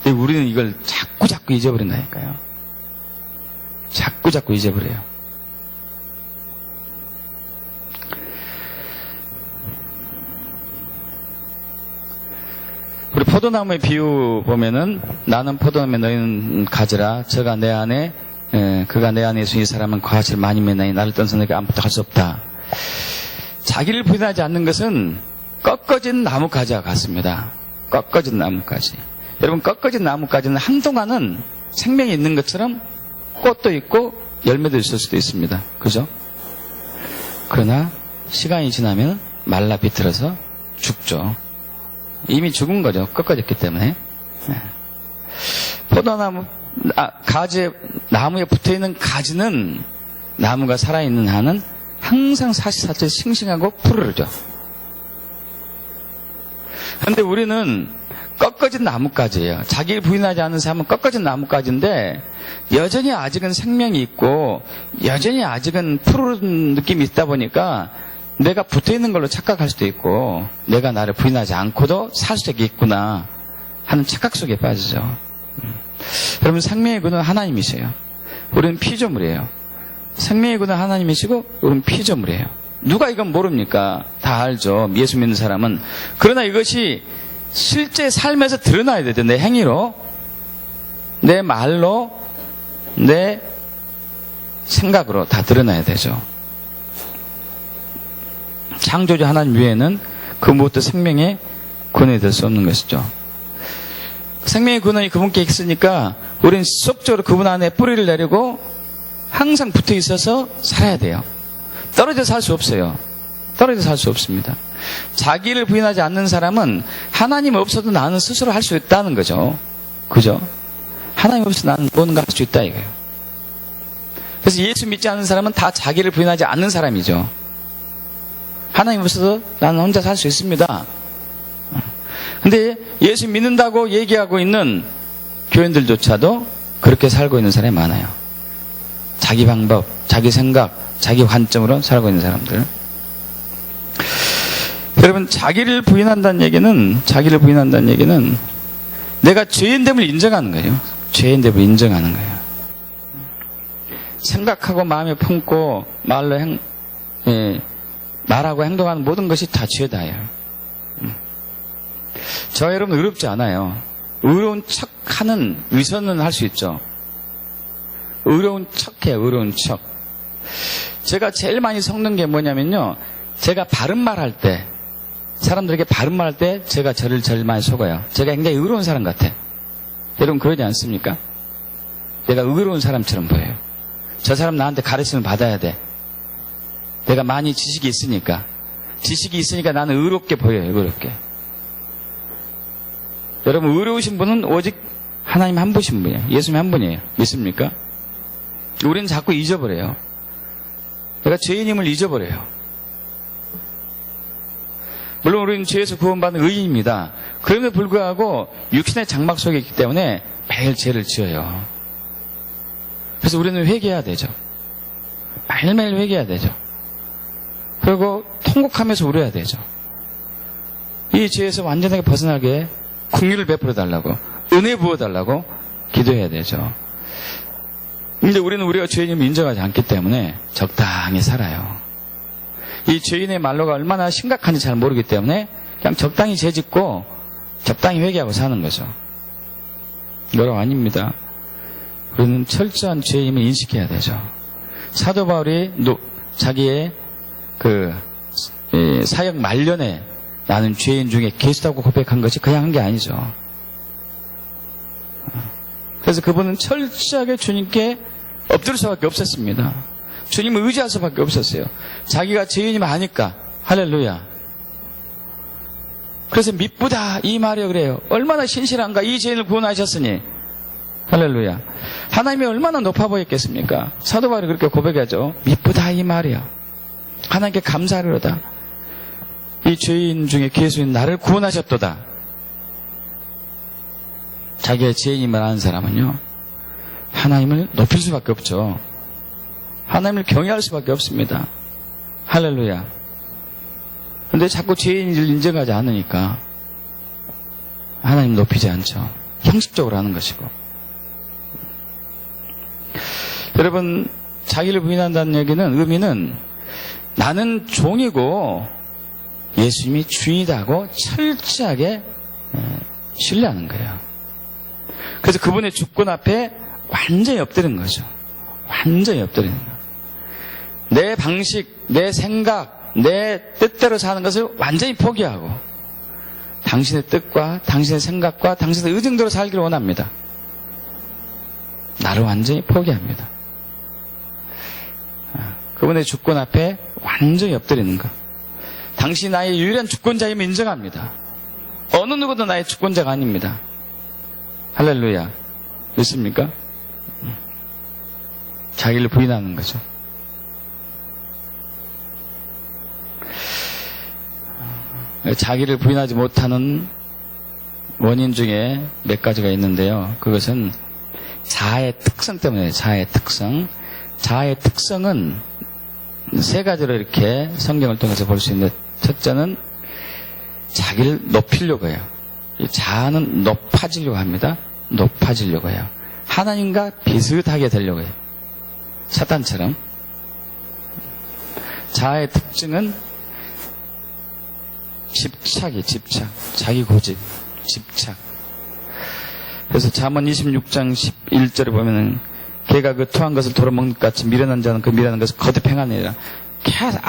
근데 우리는 이걸 자꾸 잊어버린다니까요. 자꾸 잊어버려요. 우리 포도나무의 비유 보면은 나는 포도나무에 너희는 가지라. 저가 내 안에 그가 내 안에 있으니 이 사람은 과실을 많이 맺나니 나를 떠나서 내가 아무것도 할 수 없다. 자기를 부인하지 않는 것은 꺾어진 나뭇가지와 같습니다. 꺾어진 나뭇가지. 여러분, 꺾어진 나뭇가지는 한동안은 생명이 있는 것처럼 꽃도 있고 열매도 있을 수도 있습니다. 그죠? 그러나 시간이 지나면 말라 비틀어서 죽죠. 이미 죽은 거죠. 꺾어졌기 때문에. 포도나무, 나무에 붙어있는 가지는 나무가 살아있는 한은 항상 사시사철 싱싱하고 푸르르죠. 그런데 우리는 꺾어진 나뭇가지예요. 자기를 부인하지 않는 삶은 꺾어진 나뭇가지인데 여전히 아직은 생명이 있고 여전히 아직은 푸르른 느낌이 있다 보니까 내가 붙어있는 걸로 착각할 수도 있고 내가 나를 부인하지 않고도 살 수 있겠구나 하는 착각 속에 빠지죠. 여러분, 생명의 근원 하나님이세요. 우리는 피조물이에요. 생명의 근원 하나님이시고 우리는 피조물이에요. 누가 이건 모릅니까? 다 알죠. 예수 믿는 사람은. 그러나 이것이 실제 삶에서 드러나야 되죠. 내 행위로, 내 말로, 내 생각으로 다 드러나야 되죠. 창조주 하나님 외에는 그 무엇도 생명의 근원이 될 수 없는 것이죠. 생명의 근원이 그분께 있으니까 우리는 지속적으로 그분 안에 뿌리를 내리고 항상 붙어 있어서 살아야 돼요. 떨어져 살 수 없어요. 떨어져 살 수 없습니다. 자기를 부인하지 않는 사람은 하나님 없어도 나는 스스로 할 수 있다는 거죠. 그죠? 하나님 없어도 나는 뭔가 할 수 있다 이거예요. 그래서 예수 믿지 않는 사람은 다 자기를 부인하지 않는 사람이죠. 하나님 없어도 나는 혼자 살 수 있습니다. 근데 예수 믿는다고 얘기하고 있는 교인들조차도 그렇게 살고 있는 사람이 많아요. 자기 방법, 자기 생각, 자기 관점으로 살고 있는 사람들. 여러분, 자기를 부인한다는 얘기는 내가 죄인됨을 인정하는 거예요. 죄인됨을 인정하는 거예요. 생각하고 마음에 품고 말하고 행동하는 모든 것이 다 죄다예요. 저 여러분 의롭지 않아요. 의로운 척하는 위선은 할 수 있죠. 의로운 척해요. 의로운 척. 제가 제일 많이 섞는 게 뭐냐면요, 제가 바른 말 할 때, 사람들에게 바른 말 할 때 제가 저를 제일 많이 속아요. 제가 굉장히 의로운 사람 같아. 여러분 그러지 않습니까? 내가 의로운 사람처럼 보여요. 저 사람 나한테 가르침을 받아야 돼. 내가 많이 지식이 있으니까 나는 의롭게 보여요. 의롭게. 여러분 의로우신 분은 오직 하나님 한 분이신 분이에요. 예수님 한 분이에요. 믿습니까? 우리는 자꾸 잊어버려요. 내가 죄인임을 잊어버려요. 물론 우리는 죄에서 구원받는 의인입니다. 그럼에도 불구하고 육신의 장막 속에 있기 때문에 매일 죄를 지어요. 그래서 우리는 회개해야 되죠. 매일매일 회개해야 되죠. 그리고 통곡하면서 울어야 되죠. 이 죄에서 완전하게 벗어나게 긍휼을 베풀어 달라고, 은혜 부어 달라고 기도해야 되죠. 근데 우리는 우리가 죄인임을 인정하지 않기 때문에 적당히 살아요. 이 죄인의 말로가 얼마나 심각한지 잘 모르기 때문에 그냥 적당히 죄짓고 적당히 회개하고 사는 거죠. 여러분 아닙니다. 우리는 철저한 죄임을 인식해야 되죠. 사도 바울이 자기의 사역 말년에 나는 죄인 중에 괴수다고 고백한 것이 그냥 한 게 아니죠. 그래서 그분은 철저하게 주님께 엎드릴 수밖에 없었습니다. 주님을 의지할 수밖에 없었어요. 자기가 죄인이면 아니까. 할렐루야. 그래서 미쁘다 이 말이요 그래요. 얼마나 신실한가. 이 죄인을 구원하셨으니. 할렐루야. 하나님이 얼마나 높아 보였겠습니까? 사도 바울이 그렇게 고백하죠. 미쁘다 이 말이야. 하나님께 감사하리로다. 이 죄인 중에 괴수인 나를 구원하셨도다. 자기의 죄인임을 아는 사람은요, 하나님을 높일 수밖에 없죠. 하나님을 경외할 수밖에 없습니다. 할렐루야. 근데 자꾸 죄인을 인정하지 않으니까 하나님 높이지 않죠. 형식적으로 하는 것이고. 여러분, 자기를 부인한다는 얘기는, 의미는 나는 종이고 예수님이 주인이라고 철저하게 신뢰하는 거예요. 그래서 그분의 주권 앞에 완전히 엎드리는 거죠. 완전히 엎드리는 거예요. 내 방식, 내 생각, 내 뜻대로 사는 것을 완전히 포기하고 당신의 뜻과 당신의 생각과 당신의 의중대로 살기를 원합니다. 나를 완전히 포기합니다. 그분의 주권 앞에 완전히 엎드리는 것. 당신이 나의 유일한 주권자임을 인정합니다. 어느 누구도 나의 주권자가 아닙니다. 할렐루야. 믿습니까? 자기를 부인하는 거죠. 자기를 부인하지 못하는 원인 중에 몇 가지가 있는데요. 그것은 자아의 특성 때문에. 자아의 특성. 자아의 특성은 세 가지로 이렇게 성경을 통해서 볼 수 있는데, 첫째는 자기를 높이려고 해요. 자아는 높아지려고 합니다. 높아지려고 해요. 하나님과 비슷하게 되려고 해요. 사탄처럼. 자아의 특징은 집착이 집착. 자기 고집, 집착. 그래서 잠언 26장 11절에 보면은 개가 그 토한 것을 돌아먹는 것 같이 미련한 자는 그 미련한 것을 거듭 행하느니라. 계속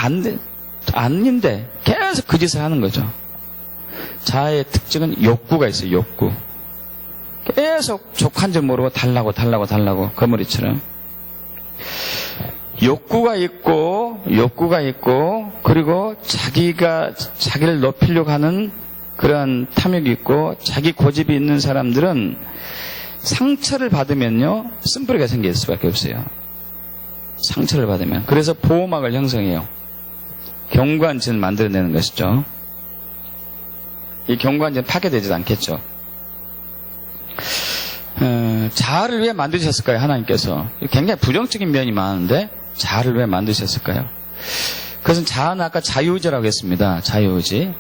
아닌데 계속 그 짓을 하는 거죠. 자아의 특징은 욕구가 있어요. 욕구. 계속 족한 줄 모르고 달라고 거머리처럼. 욕구가 있고 그리고 자기를 높이려고 하는 그런 탐욕이 있고 자기 고집이 있는 사람들은 상처를 받으면요 쓴뿌리가 생길 수밖에 없어요. 상처를 받으면. 그래서 보호막을 형성해요. 경관진을 만들어내는 것이죠. 이 경관진은 파괴되지도 않겠죠. 자아를 왜 만드셨을까요? 하나님께서. 굉장히 부정적인 면이 많은데 자아를 왜 만드셨을까요? 그것은 자아는 아까 자유의지라고 했습니다. 자유의지.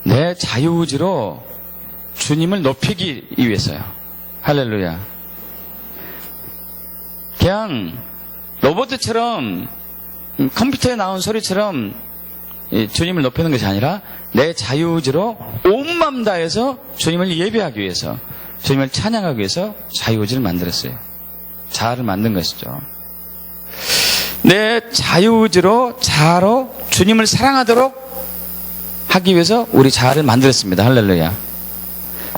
내 자유의지로 주님을 높이기 위해서요. 할렐루야. 그냥 로봇처럼 컴퓨터에 나온 소리처럼 주님을 높이는 것이 아니라 내 자유의지로 온 마음 다해서 주님을 예배하기 위해서, 주님을 찬양하기 위해서 자유의지를 만들었어요. 자아를 만든 것이죠. 내 자유의지로 자아로 주님을 사랑하도록 하기 위해서 우리 자아를 만들었습니다. 할렐루야.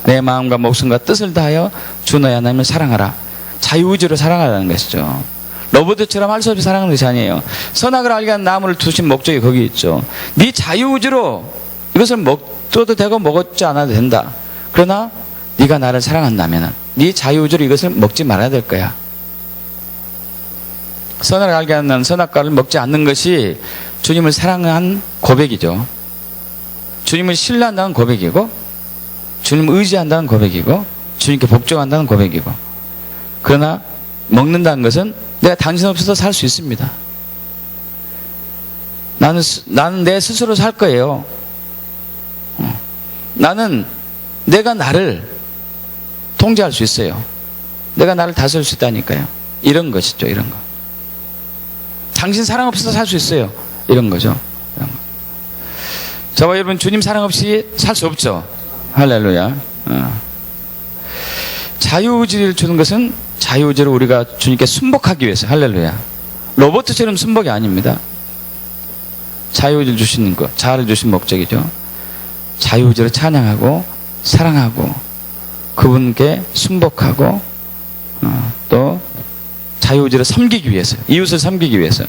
내 마음과 목숨과 뜻을 다하여 주 너의 하나님을 사랑하라. 자유의지로 사랑하라는 것이죠. 로봇처럼 할 수 없이 사랑하는 것이 아니에요. 선악을 알게 하는 나무를 두신 목적이 거기 있죠. 네 자유의지로 이것을 먹어도 되고 먹지 않아도 된다. 그러나 네가 나를 사랑한다면 네 자유의지로 이것을 먹지 말아야 될 거야. 선악을 알게 하는 선악과를 먹지 않는 것이 주님을 사랑한 고백이죠. 주님을 신뢰한다는 고백이고, 주님을 의지한다는 고백이고, 주님께 복종한다는 고백이고. 그러나 먹는다는 것은 내가 당신 없어서 살 수 있습니다. 나는 내 스스로 살 거예요. 나는 내가 나를 통제할 수 있어요. 내가 나를 다스릴 수 있다니까요. 이런 것이죠. 이런 거. 당신 사랑 없어서 살 수 있어요. 이런 거죠. 이런 거. 저와 여러분 주님 사랑 없이 살 수 없죠. 할렐루야. 자유의지를 주는 것은 자유의지로 우리가 주님께 순복하기 위해서. 할렐루야. 로봇처럼 순복이 아닙니다. 자유의지를 주시는 것, 자아를 주신 목적이죠. 자유의지로 찬양하고 사랑하고 그분께 순복하고 또 자유의지로 섬기기 위해서, 이웃을 섬기기 위해서.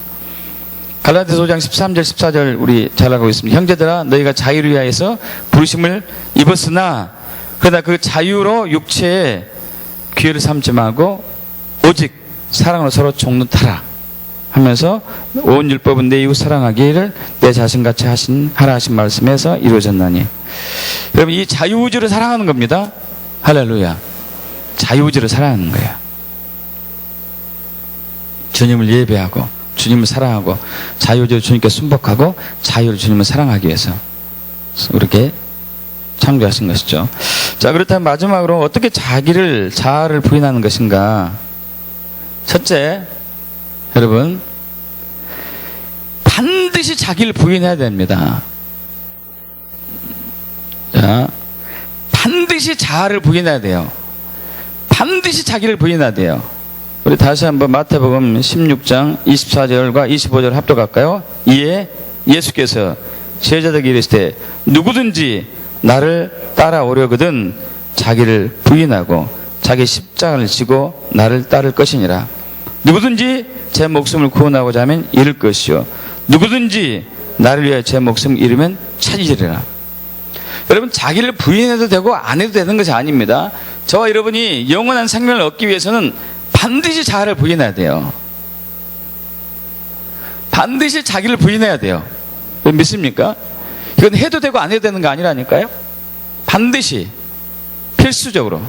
갈라디아서 5장 13절 14절 우리 잘 알고 있습니다. 형제들아 너희가 자유를 위하여서 부르심을 입었으나 그러나 그 자유로 육체에 기회를 삼지 말고 오직 사랑으로 서로 종노하라 하면서 온 율법은 내 이웃 사랑하기를 내 자신같이 하라 하신 말씀에서 이루어졌나니. 여러분 이 자유의지로 사랑하는 겁니다. 할렐루야. 자유의지로 사랑하는 거예요. 주님을 예배하고 주님을 사랑하고 자유의지로 주님께 순복하고 자유를 주님을 사랑하기 위해서 그렇게 창조하신 것이죠. 자, 그렇다면 마지막으로 어떻게 자아를 부인하는 것인가? 첫째, 여러분 반드시 자기를 부인해야 됩니다. 자, 반드시 자아를 부인해야 돼요. 반드시 자기를 부인해야 돼요. 우리 다시 한번 마태복음 16장 24절과 25절 합독할까요? 이에 예수께서 제자들에게 이르시되 누구든지 나를 따라오려거든 자기를 부인하고 자기 십자가를 지고 나를 따를 것이니라. 누구든지 제 목숨을 구원하고자 하면 잃을 것이요 누구든지 나를 위하여 제 목숨을 잃으면 찾으리라. 여러분 자기를 부인해도 되고 안 해도 되는 것이 아닙니다. 저와 여러분이 영원한 생명을 얻기 위해서는 반드시 자아를 부인해야 돼요. 반드시 자기를 부인해야 돼요. 믿습니까? 이건 해도 되고 안 해도 되는 거 아니라니까요. 반드시 필수적으로.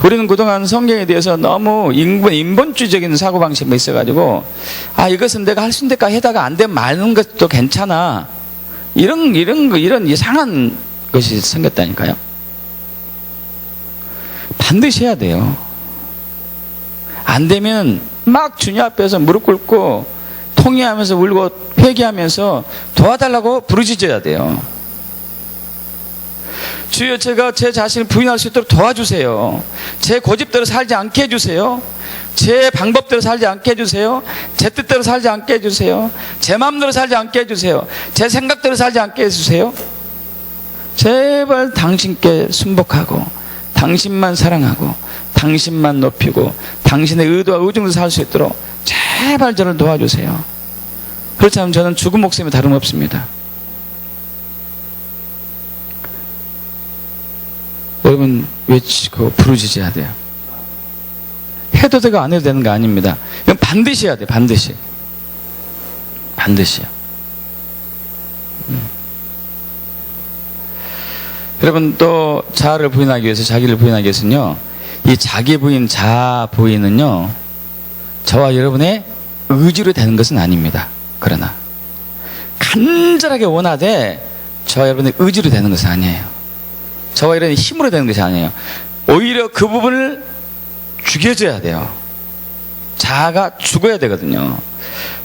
우리는 그동안 성경에 대해서 너무 인본주의적인 사고방식이 있어가지고 이것은 내가 할 수 있는 데까지 해다가 안 되면 마는 것도 괜찮아. 이런 이상한 것이 생겼다니까요. 반드시 해야 돼요. 안 되면 막 주님 앞에서 무릎 꿇고 통회하면서 울고 회개하면서 도와달라고 부르짖어야 돼요. 주여, 제가 제 자신을 부인할 수 있도록 도와주세요. 제 고집대로 살지 않게 해주세요. 제 방법대로 살지 않게 해주세요. 제 뜻대로 살지 않게 해주세요. 제 마음대로 살지 않게 해주세요. 제 생각대로 살지 않게 해주세요. 제발 당신께 순복하고 당신만 사랑하고 당신만 높이고 당신의 의도와 의중으로 살 수 있도록 제발 저를 도와주세요. 그렇지 않으면 저는 죽은 목숨이 다름없습니다. 여러분, 외치고 부르짖어야 돼요. 해도 되고 안 해도 되는 거 아닙니다. 이건 반드시 해야 돼요. 반드시. 반드시요. 여러분, 또 자아를 부인하기 위해서, 자기를 부인하기 위해서는요, 이 자기 부인, 자아 부인은요, 저와 여러분의 의지로 되는 것은 아닙니다. 그러나 간절하게 원하되 저와 여러분의 의지로 되는 것은 아니에요. 저와 여러분의 힘으로 되는 것이 아니에요. 오히려 그 부분을 죽여줘야 돼요. 자아가 죽어야 되거든요.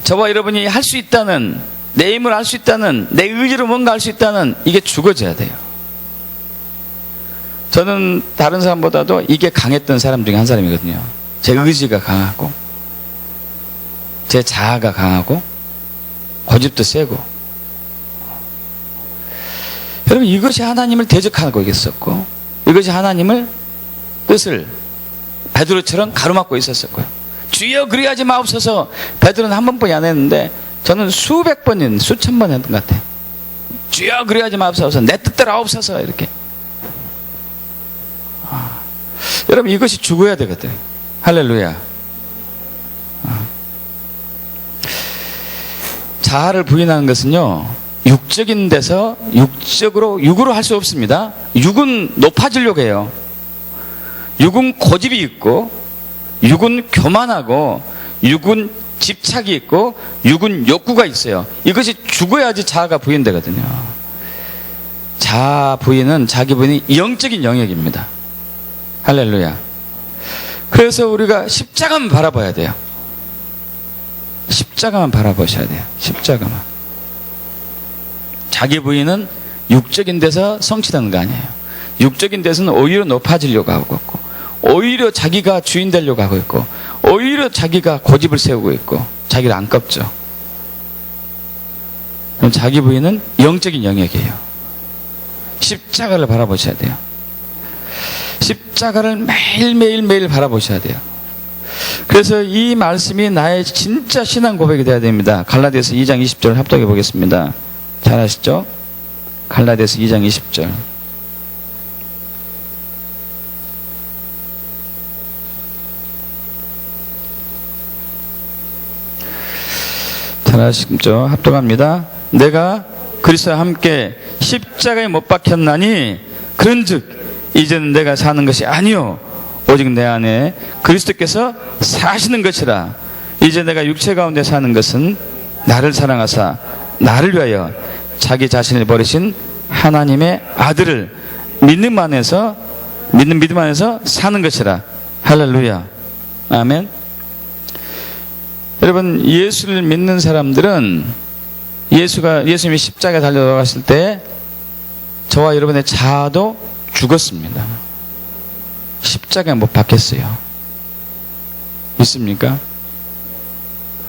저와 여러분이 할 수 있다는, 내 힘을 할 수 있다는, 내 의지로 뭔가 할 수 있다는, 이게 죽어져야 돼요. 저는 다른 사람보다도 이게 강했던 사람 중에 한 사람이거든요. 제 의지가 강하고, 제 자아가 강하고, 고집도 세고. 여러분, 이것이 하나님을 대적하고 있었고, 이것이 하나님을 뜻을 베드로처럼 가로막고 있었었고요. 주여 그리하지 마옵소서. 베드로는 한 번뿐이 안 했는데 저는 수백 번인, 수천 번 했던 것 같아요. 주여 그리하지 마옵소서. 내 뜻대로 하옵소서. 이렇게. 여러분, 이것이 죽어야 되거든요. 할렐루야. 자아를 부인하는 것은요, 육적인 데서 육으로 할 수 없습니다. 육은 높아지려고 해요. 육은 고집이 있고, 육은 교만하고, 육은 집착이 있고, 육은 욕구가 있어요. 이것이 죽어야지 자아가 부인되거든요. 자아 부인은, 자기 부인이 영적인 영역입니다. 할렐루야. 그래서 우리가 십자가만 바라봐야 돼요. 십자가만 바라보셔야 돼요. 십자가만. 자기 부인은 육적인 데서 성취되는 거 아니에요. 육적인 데서는 오히려 높아지려고 하고 있고, 오히려 자기가 주인 되려고 하고 있고, 오히려 자기가 고집을 세우고 있고, 자기를 안 꺾죠. 그럼 자기 부인은 영적인 영역이에요. 십자가를 바라보셔야 돼요. 십자가를 매일 바라보셔야 돼요. 그래서 이 말씀이 나의 진짜 신앙 고백이 되어야 됩니다. 갈라디아서 2장 20절 합독해 보겠습니다. 잘 아시죠? 갈라디아서 2장 20절. 잘 아시죠? 합독합니다. 내가 그리스도와 함께 십자가에 못 박혔나니 그런즉 이제는 내가 사는 것이 아니요 오직 내 안에 그리스도께서 사시는 것이라. 이제 내가 육체 가운데 사는 것은 나를 사랑하사 나를 위하여 자기 자신을 버리신 하나님의 아들을 믿는 믿음 안에서 사는 것이라. 할렐루야. 아멘. 여러분, 예수를 믿는 사람들은 예수님이 십자가에 달려갔을 때 저와 여러분의 자아도 죽었습니다. 십자가에 못 박혔어요. 믿습니까?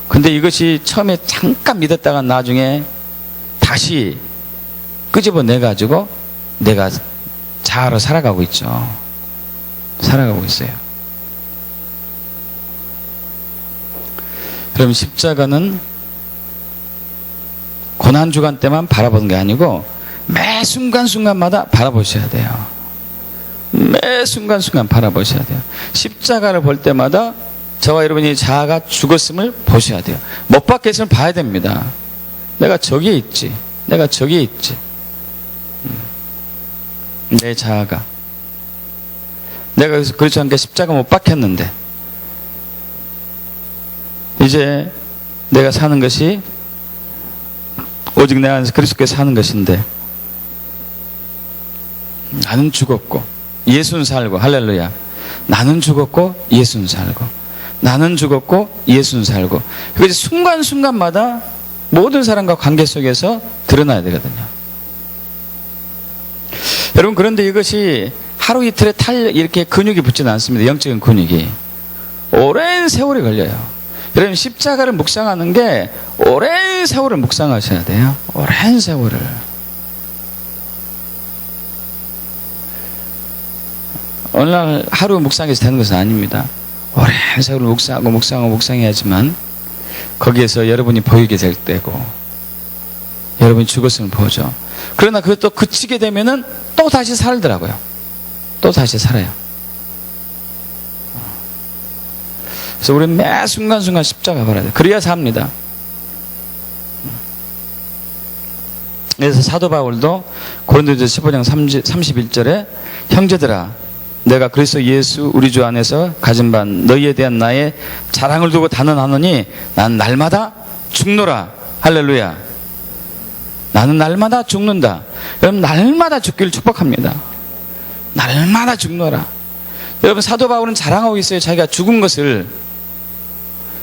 근데 이것이 처음에 잠깐 믿었다가 나중에 다시 끄집어내가지고 내가 자아로 살아가고 있죠. 살아가고 있어요. 그럼 십자가는 고난주간 때만 바라보는 게 아니고 매 순간순간마다 바라보셔야 돼요. 매 순간순간 바라보셔야 돼요. 십자가를 볼 때마다 저와 여러분이 자아가 죽었음을 보셔야 돼요. 못 박혔음을 봐야 됩니다. 내가 저기에 있지. 내가 저기에 있지. 내 자아가. 내가 그렇지 않게 십자가 못 박혔는데 이제 내가 사는 것이 오직 내 안에서 그리스도께서 사는 것인데 나는 죽었고 예수는 살고. 할렐루야. 나는 죽었고 예수는 살고, 나는 죽었고 예수는 살고. 그것이 순간순간마다 모든 사람과 관계 속에서 드러나야 되거든요. 여러분, 그런데 이것이 하루 이틀에 이렇게 근육이 붙지는 않습니다. 영적인 근육이. 오랜 세월이 걸려요. 여러분, 십자가를 묵상하는 게 오랜 세월을 묵상하셔야 돼요. 오랜 세월을. 어느 날 하루 묵상해서 되는 것은 아닙니다. 오랜 세월을 묵상해야지만 거기에서 여러분이 보이게 될 때고 여러분이 죽었으면 보죠. 그러나 그것도 그치게 되면은 또 다시 살더라고요. 또 다시 살아요. 그래서 우리는 매 순간순간 십자가 걸어야 돼요. 그래야 삽니다. 그래서 사도 바울도 고린도전서 15장 31절에 형제들아, 내가 그리스도 예수 우리 주 안에서 가진 바 너희에 대한 나의 자랑을 두고 단언하노니 난 날마다 죽노라. 할렐루야. 나는 날마다 죽는다. 여러분, 날마다 죽기를 축복합니다. 날마다 죽노라. 여러분, 사도 바울은 자랑하고 있어요. 자기가 죽은 것을,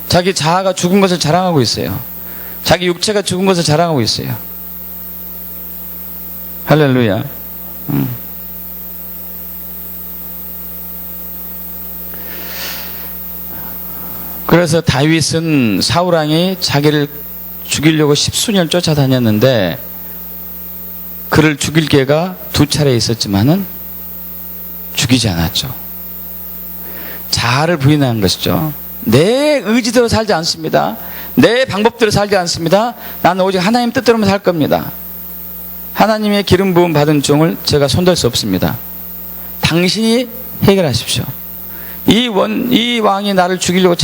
자기 자아가 죽은 것을 자랑하고 있어요. 자기 육체가 죽은 것을 자랑하고 있어요. 할렐루야. 그래서 다윗은 사울왕이 자기를 죽이려고 십수년을 쫓아다녔는데 그를 죽일 기회가 2차례 있었지만은 죽이지 않았죠. 자아를 부인한 것이죠. 내 의지대로 살지 않습니다. 내 방법대로 살지 않습니다. 나는 오직 하나님 뜻대로만 살 겁니다. 하나님의 기름 부음 받은 종을 제가 손댈 수 없습니다. 당신이 해결하십시오. 이 왕이 나를 죽이려고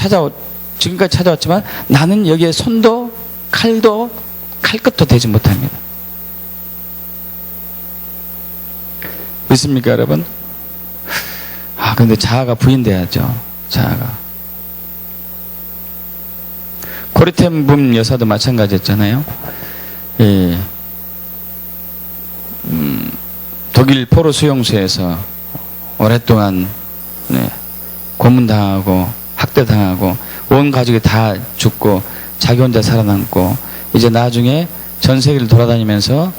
지금까지 찾아왔지만 나는 여기에 손도 칼도 칼끝도 대지 못합니다. 믿습니까, 여러분? 근데 자아가 부인돼야죠. 자아가. 코리텐붐 여사도 마찬가지였잖아요. 예. 독일 포로 수용소에서 오랫동안 고문당하고 학대당하고 온 가족이 다 죽고 자기 혼자 살아남고 이제 나중에 전 세계를 돌아다니면서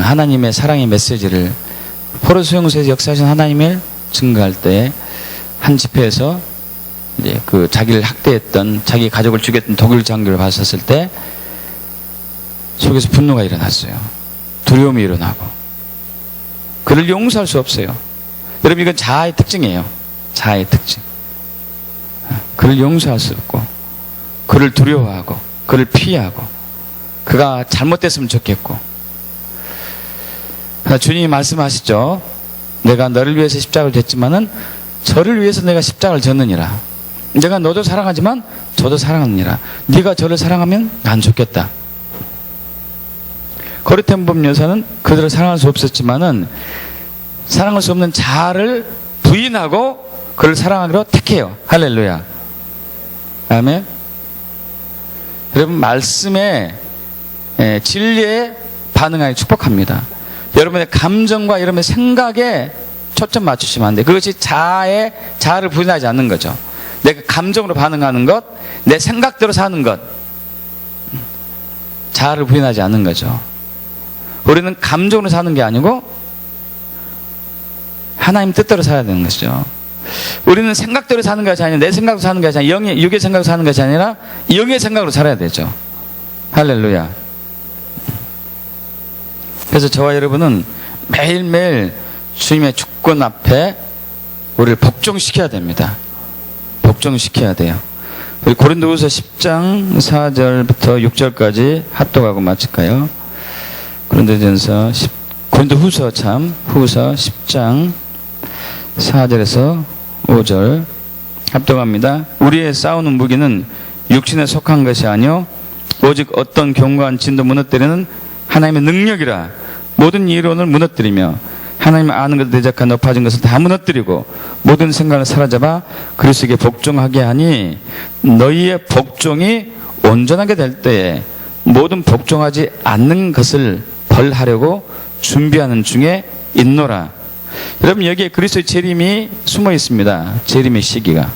하나님의 사랑의 메시지를 포로 수용소에서 역사하신 하나님을 증거할 때 한 집회에서 이제 그 자기를 학대했던 자기 가족을 죽였던 독일 장교를 봤었을 때 속에서 분노가 일어났어요. 두려움이 일어나고 그를 용서할 수 없어요. 여러분, 이건 자아의 특징이에요. 자아의 특징. 그를 용서할 수 없고 그를 두려워하고 그를 피하고 그가 잘못됐으면 좋겠고. 주님이 말씀하시죠. 내가 너를 위해서 십자가를 졌지만은 저를 위해서 내가 십자가를 졌느니라. 내가 너도 사랑하지만 저도 사랑하느니라. 네가 저를 사랑하면 난 좋겠다. 코리텐붐 여사는 그들을 사랑할 수 없었지만은 사랑할 수 없는 자아를 부인하고 그를 사랑하기로 택해요. 할렐루야. 아멘. 여러분, 말씀에 진리에 반응하기 축복합니다. 여러분의 감정과 여러분의 생각에 초점 맞추시면 안 돼요. 그것이 자아를 부인하지 않는 거죠. 내가 감정으로 반응하는 것, 내 생각대로 사는 것, 자아를 부인하지 않는 거죠. 우리는 감정으로 사는 게 아니고 하나님 뜻대로 살아야 되는 것이죠. 우리는 생각대로 사는 것이 아니라 내 생각으로 사는 것이 아니라 육의 생각으로 사는 것이 아니라 영의 생각으로 살아야 되죠. 할렐루야. 그래서 저와 여러분은 매일매일 주님의 주권 앞에 우리를 복종시켜야 됩니다. 복종시켜야 돼요. 우리 고린도후서 10장 4절부터 6절까지 합독하고 마칠까요? 고린도후서 10장 4절에서 5절 합독합니다. 우리의 싸우는 무기는 육신에 속한 것이 아니요 오직 어떤 견고한 진도 무너뜨리는 하나님의 능력이라. 모든 이론을 무너뜨리며 하나님 아는 것을 대적한 높아진 것을 다 무너뜨리고 모든 생각을 사로잡아 그리스도에게 복종하게 하니 너희의 복종이 온전하게 될 때에 모든 복종하지 않는 것을 벌하려고 준비하는 중에 있노라. 여러분, 여기에 그리스도의 재림이 숨어 있습니다. 재림의 시기가.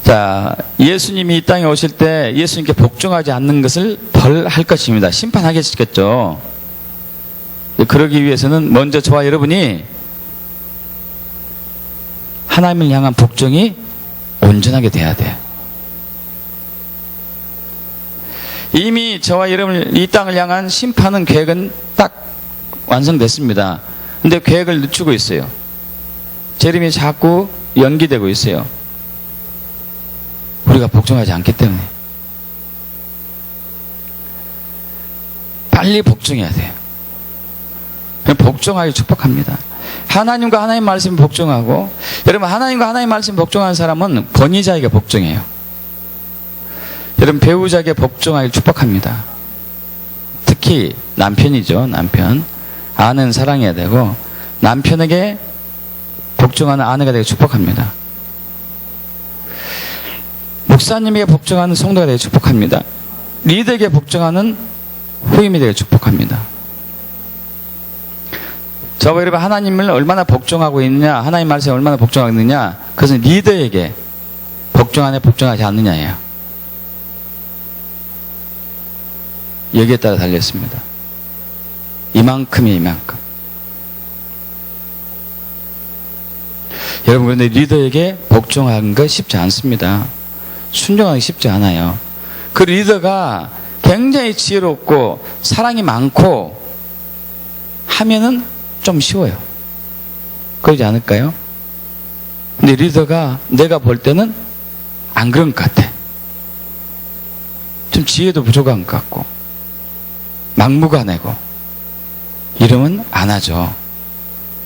자, 예수님이 이 땅에 오실 때 예수님께 복종하지 않는 것을 벌할 것입니다. 심판하겠죠. 그러기 위해서는 먼저 저와 여러분이 하나님을 향한 복종이 온전하게 돼야 돼요. 이미 저와 여러분 이 땅을 향한 심판은 계획은 딱 완성됐습니다. 근데 계획을 늦추고 있어요. 재림이 자꾸 연기되고 있어요. 우리가 복종하지 않기 때문에. 빨리 복종해야 돼요. 복종하기 축복합니다. 하나님과 하나님 말씀 복종하고, 여러분 하나님과 하나님 말씀 복종하는 사람은 권위자에게 복종해요. 여러분 배우자에게 복종하기 축복합니다. 특히 남편이죠. 남편. 아내는 사랑해야 되고 남편에게 복종하는 아내가 되게 축복합니다. 목사님에게 복종하는 성도가 되게 축복합니다. 리더에게 복종하는 후임이 되게 축복합니다. 저와 여러분 하나님을 얼마나 복종하고 있느냐, 하나님 말씀에 얼마나 복종하고 있느냐, 그것은 리더에게 복종하냐 복종하지 않느냐예요. 여기에 따라 달렸습니다. 이만큼이 이만큼. 여러분 그런데 리더에게 복종하는 거 쉽지 않습니다. 순종하기 쉽지 않아요. 그 리더가 굉장히 지혜롭고 사랑이 많고 하면은 좀 쉬워요. 그러지 않을까요? 근데 리더가 내가 볼 때는 안 그런 것 같아. 좀 지혜도 부족한 것 같고 막무가내고 이러면 안 하죠.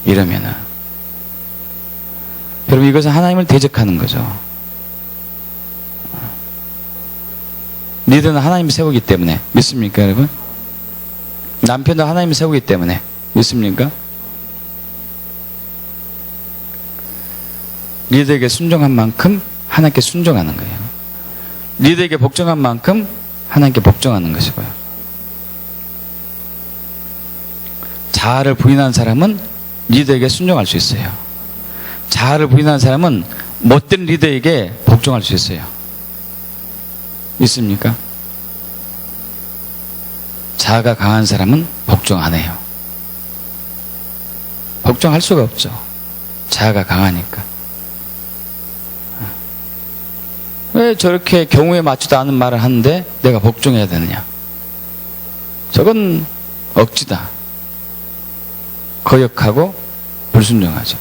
이러면은 여러분 이것은 하나님을 대적하는 거죠. 리더는 하나님이 세우기 때문에 믿습니까 여러분? 남편도 하나님이 세우기 때문에 믿습니까? 리더에게 순종한 만큼 하나님께 순종하는 거예요. 리더에게 복종한 만큼 하나님께 복종하는 것이고요. 자아를 부인한 사람은 리더에게 순종할 수 있어요. 자아를 부인한 사람은 못된 리더에게 복종할 수 있어요. 있습니까? 자아가 강한 사람은 복종 안 해요. 복종할 수가 없죠. 자아가 강하니까. 왜 저렇게 경우에 맞지도 않은 말을 하는데 내가 복종해야 되느냐? 저건 억지다. 거역하고 불순종하죠.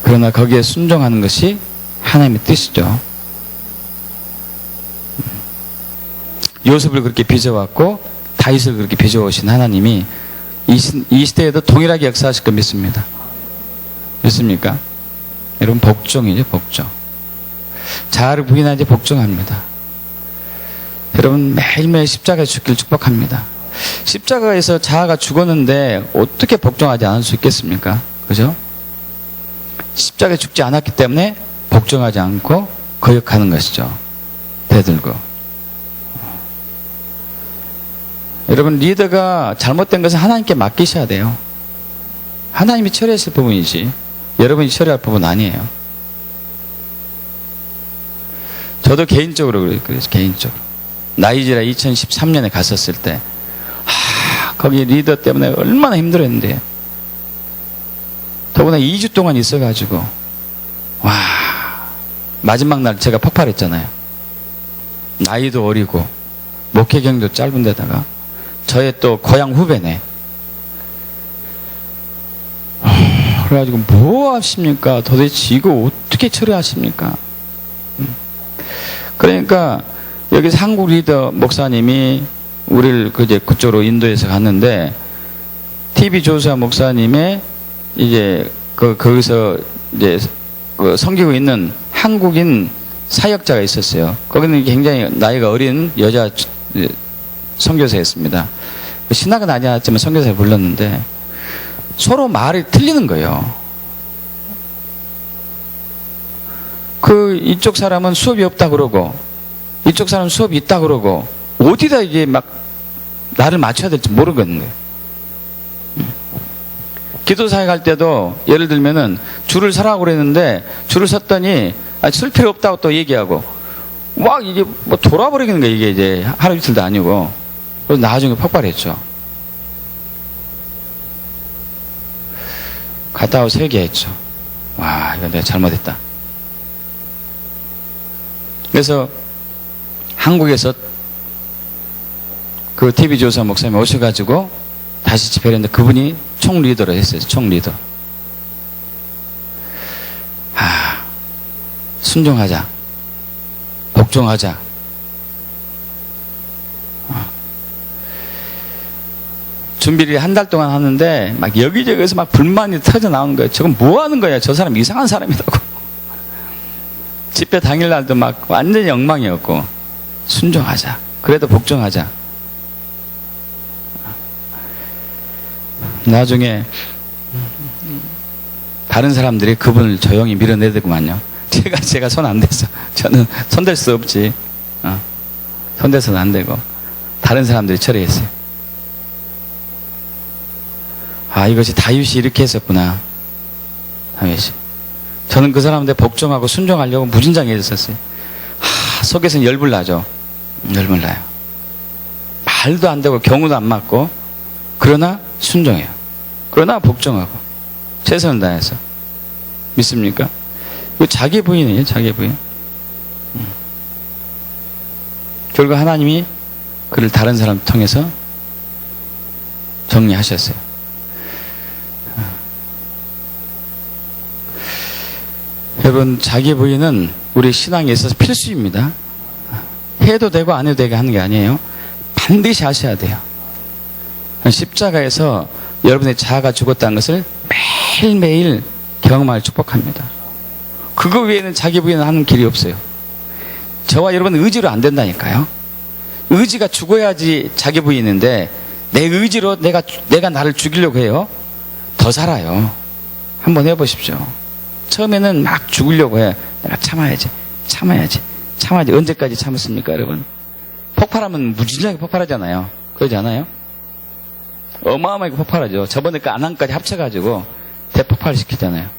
그러나 거기에 순종하는 것이 하나님의 뜻이죠. 요셉을 그렇게 빚어왔고 다윗을 그렇게 빚어오신 하나님이 이 시대에도 동일하게 역사하실 거 믿습니다. 믿습니까? 여러분 복종이죠. 복종. 자아를 부인하지 복종합니다. 여러분 매일매일 십자가에 죽길 축복합니다. 십자가에서 자아가 죽었는데 어떻게 복종하지 않을 수 있겠습니까? 그죠? 십자가에 죽지 않았기 때문에 복종하지 않고 거역하는 것이죠. 대들고. 여러분 리더가 잘못된 것은 하나님께 맡기셔야 돼요. 하나님이 처리하실 부분이지 여러분이 처리할 부분 아니에요. 저도 개인적으로 그래서 개인적으로 나이지리아 2013년에 갔었을 때 거기 리더 때문에 얼마나 힘들었는데 더구나 2주 동안 있어가지고 와 마지막 날 제가 폭발했잖아요. 나이도 어리고 목회 경도 짧은 데다가 저의 또 고향 후배네. 그래가지고 뭐 하십니까? 도대체 이거 어떻게 처리하십니까? 그러니까 여기서 한국 리더 목사님이 우리를 그쪽으로 인도해서 갔는데 TV 조수아 목사님의 이제 거기서 이제 섬기고 있는 한국인 사역자가 있었어요. 거기는 굉장히 나이가 어린 여자 선교사였습니다. 신학은 아니지 않았지만 선교사를 불렀는데 서로 말이 틀리는 거예요. 이쪽 사람은 수업이 없다 그러고 이쪽 사람은 수업이 있다 그러고 어디다 이게 막 나를 맞춰야 될지 모르겠는 거예요. 기도사에 갈 때도 예를 들면은 줄을 서라고 그랬는데 줄을 섰더니 쓸 필요 없다고 또 얘기하고 막 이게 뭐 돌아버리는 거야. 이게 이제 하루 이틀도 아니고. 그래서 나중에 폭발했죠. 갔다 와서 회개했죠. 와, 이거 내가 잘못했다. 그래서 한국에서 그 TV 조사 목사님 오셔가지고 다시 집회를 했는데 그분이 총 리더로 했어요. 총 리더. 순종하자. 복종하자. 준비를 한 달 동안 하는데 막 여기저기서 막 불만이 터져 나오는 거예요. 저건 뭐 하는 거야? 저 사람 이상한 사람이라고. 집회 당일날도 막 완전히 엉망이었고, 순종하자. 그래도 복종하자. 나중에 다른 사람들이 그분을 조용히 밀어내더구만요. 제가 손 안 대서. 저는 손댈 수 없지. 손대서는 안 되고. 다른 사람들이 처리했어요. 아, 이것이 다윗이 이렇게 했었구나. 다윗이. 저는 그 사람한테 복종하고 순종하려고 무진장해졌었어요. 속에서는 열불 나죠. 열불 나요. 말도 안 되고 경우도 안 맞고, 그러나 순종해요. 그러나 복종하고 최선을 다해서. 믿습니까? 그 자기 부인이에요. 자기 부인. 결국 하나님이 그를 다른 사람 통해서 정리하셨어요. 여러분, 자기 부인은 우리 신앙에 있어서 필수입니다. 해도 되고 안 해도 되게 하는 게 아니에요. 반드시 하셔야 돼요. 십자가에서 여러분의 자아가 죽었다는 것을 매일매일 경험할 축복합니다. 그거 외에는 자기 부인은 하는 길이 없어요. 저와 여러분은 의지로 안 된다니까요. 의지가 죽어야지 자기 부인인데 내 의지로 내가 나를 죽이려고 해요. 더 살아요. 한번 해보십시오. 처음에는 막 죽으려고 해. 내가 참아야지. 언제까지 참았습니까, 여러분? 폭발하면 무진장하게 폭발하잖아요. 그러지 않아요? 어마어마하게 폭발하죠. 저번에 그 안함까지 합쳐가지고 대폭발시키잖아요.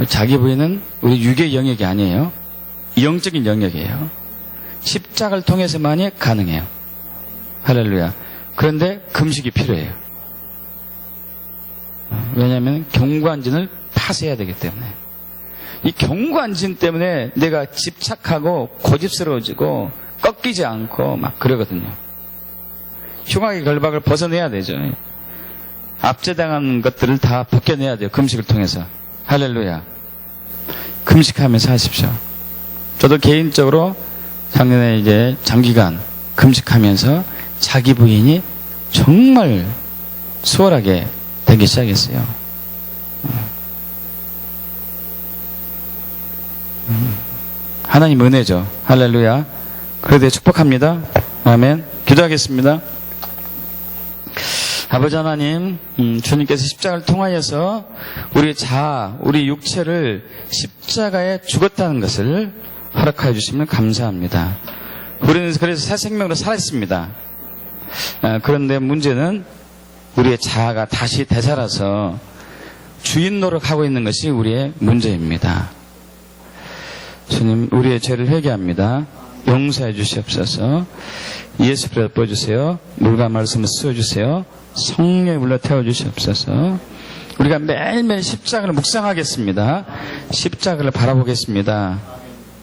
자기 부인은 우리 육의 영역이 아니에요. 영적인 영역이에요. 십자가를 통해서만이 가능해요. 할렐루야. 그런데 금식이 필요해요. 왜냐하면 경관진을 파쇄해야 되기 때문에. 이 경관진 때문에 내가 집착하고 고집스러워지고 꺾이지 않고 막 그러거든요. 흉악의 결박을 벗어내야 되죠. 압제당한 것들을 다 벗겨내야 돼요. 금식을 통해서. 할렐루야. 금식하면서 하십시오. 저도 개인적으로 작년에 이제 장기간 금식하면서 자기 부인이 정말 수월하게 되기 시작했어요. 하나님 은혜죠. 할렐루야. 그래도 축복합니다. 아멘. 기도하겠습니다. 아버지 하나님, 주님께서 십자가를 통하여서 우리 자아, 우리 육체를 십자가에 죽었다는 것을 허락하여 주시면 감사합니다. 우리는 그래서 새 생명으로 살았습니다. 그런데 문제는 우리의 자아가 다시 되살아서 주인 노릇하고 있는 것이 우리의 문제입니다. 주님, 우리의 죄를 회개합니다. 용서해 주시옵소서. 예수 피로 덮어주세요. 물과 말씀을 씌워주세요. 성령의 물로 태워주시옵소서. 우리가 매일매일 십자가를 묵상하겠습니다. 십자가를 바라보겠습니다.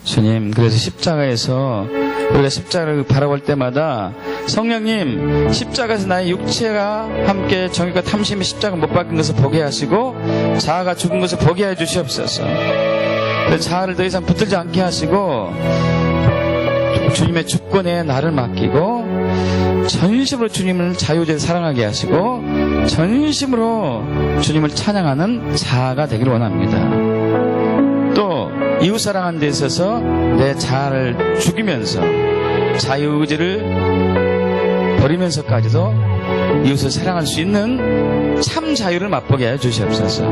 주님, 그래서 십자가에서 우리가 십자가를 바라볼 때마다 성령님, 십자가에서 나의 육체가 함께 정욕과 탐심의 십자가 못 박힌 것을 보게 하시고 자아가 죽은 것을 보게 해 주시옵소서. 자아를 더 이상 붙들지 않게 하시고 주님의 주권에 나를 맡기고 전심으로 주님을 자유자재 사랑하게 하시고 전심으로 주님을 찬양하는 자아가 되기를 원합니다. 또 이웃 사랑하는 데 있어서 내 자아를 죽이면서 자유의지를 버리면서까지도 이웃을 사랑할 수 있는 참 자유를 맛보게 해 주시옵소서.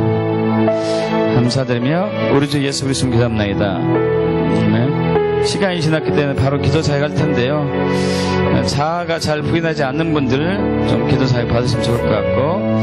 감사드리며 우리 주 예수 그리스도 기도합나이다. 시간이 지났기 때문에 바로 기도 사역 할 텐데요. 자아가 잘 부인하지 않는 분들 좀 기도 사역 받으시면 좋을 것 같고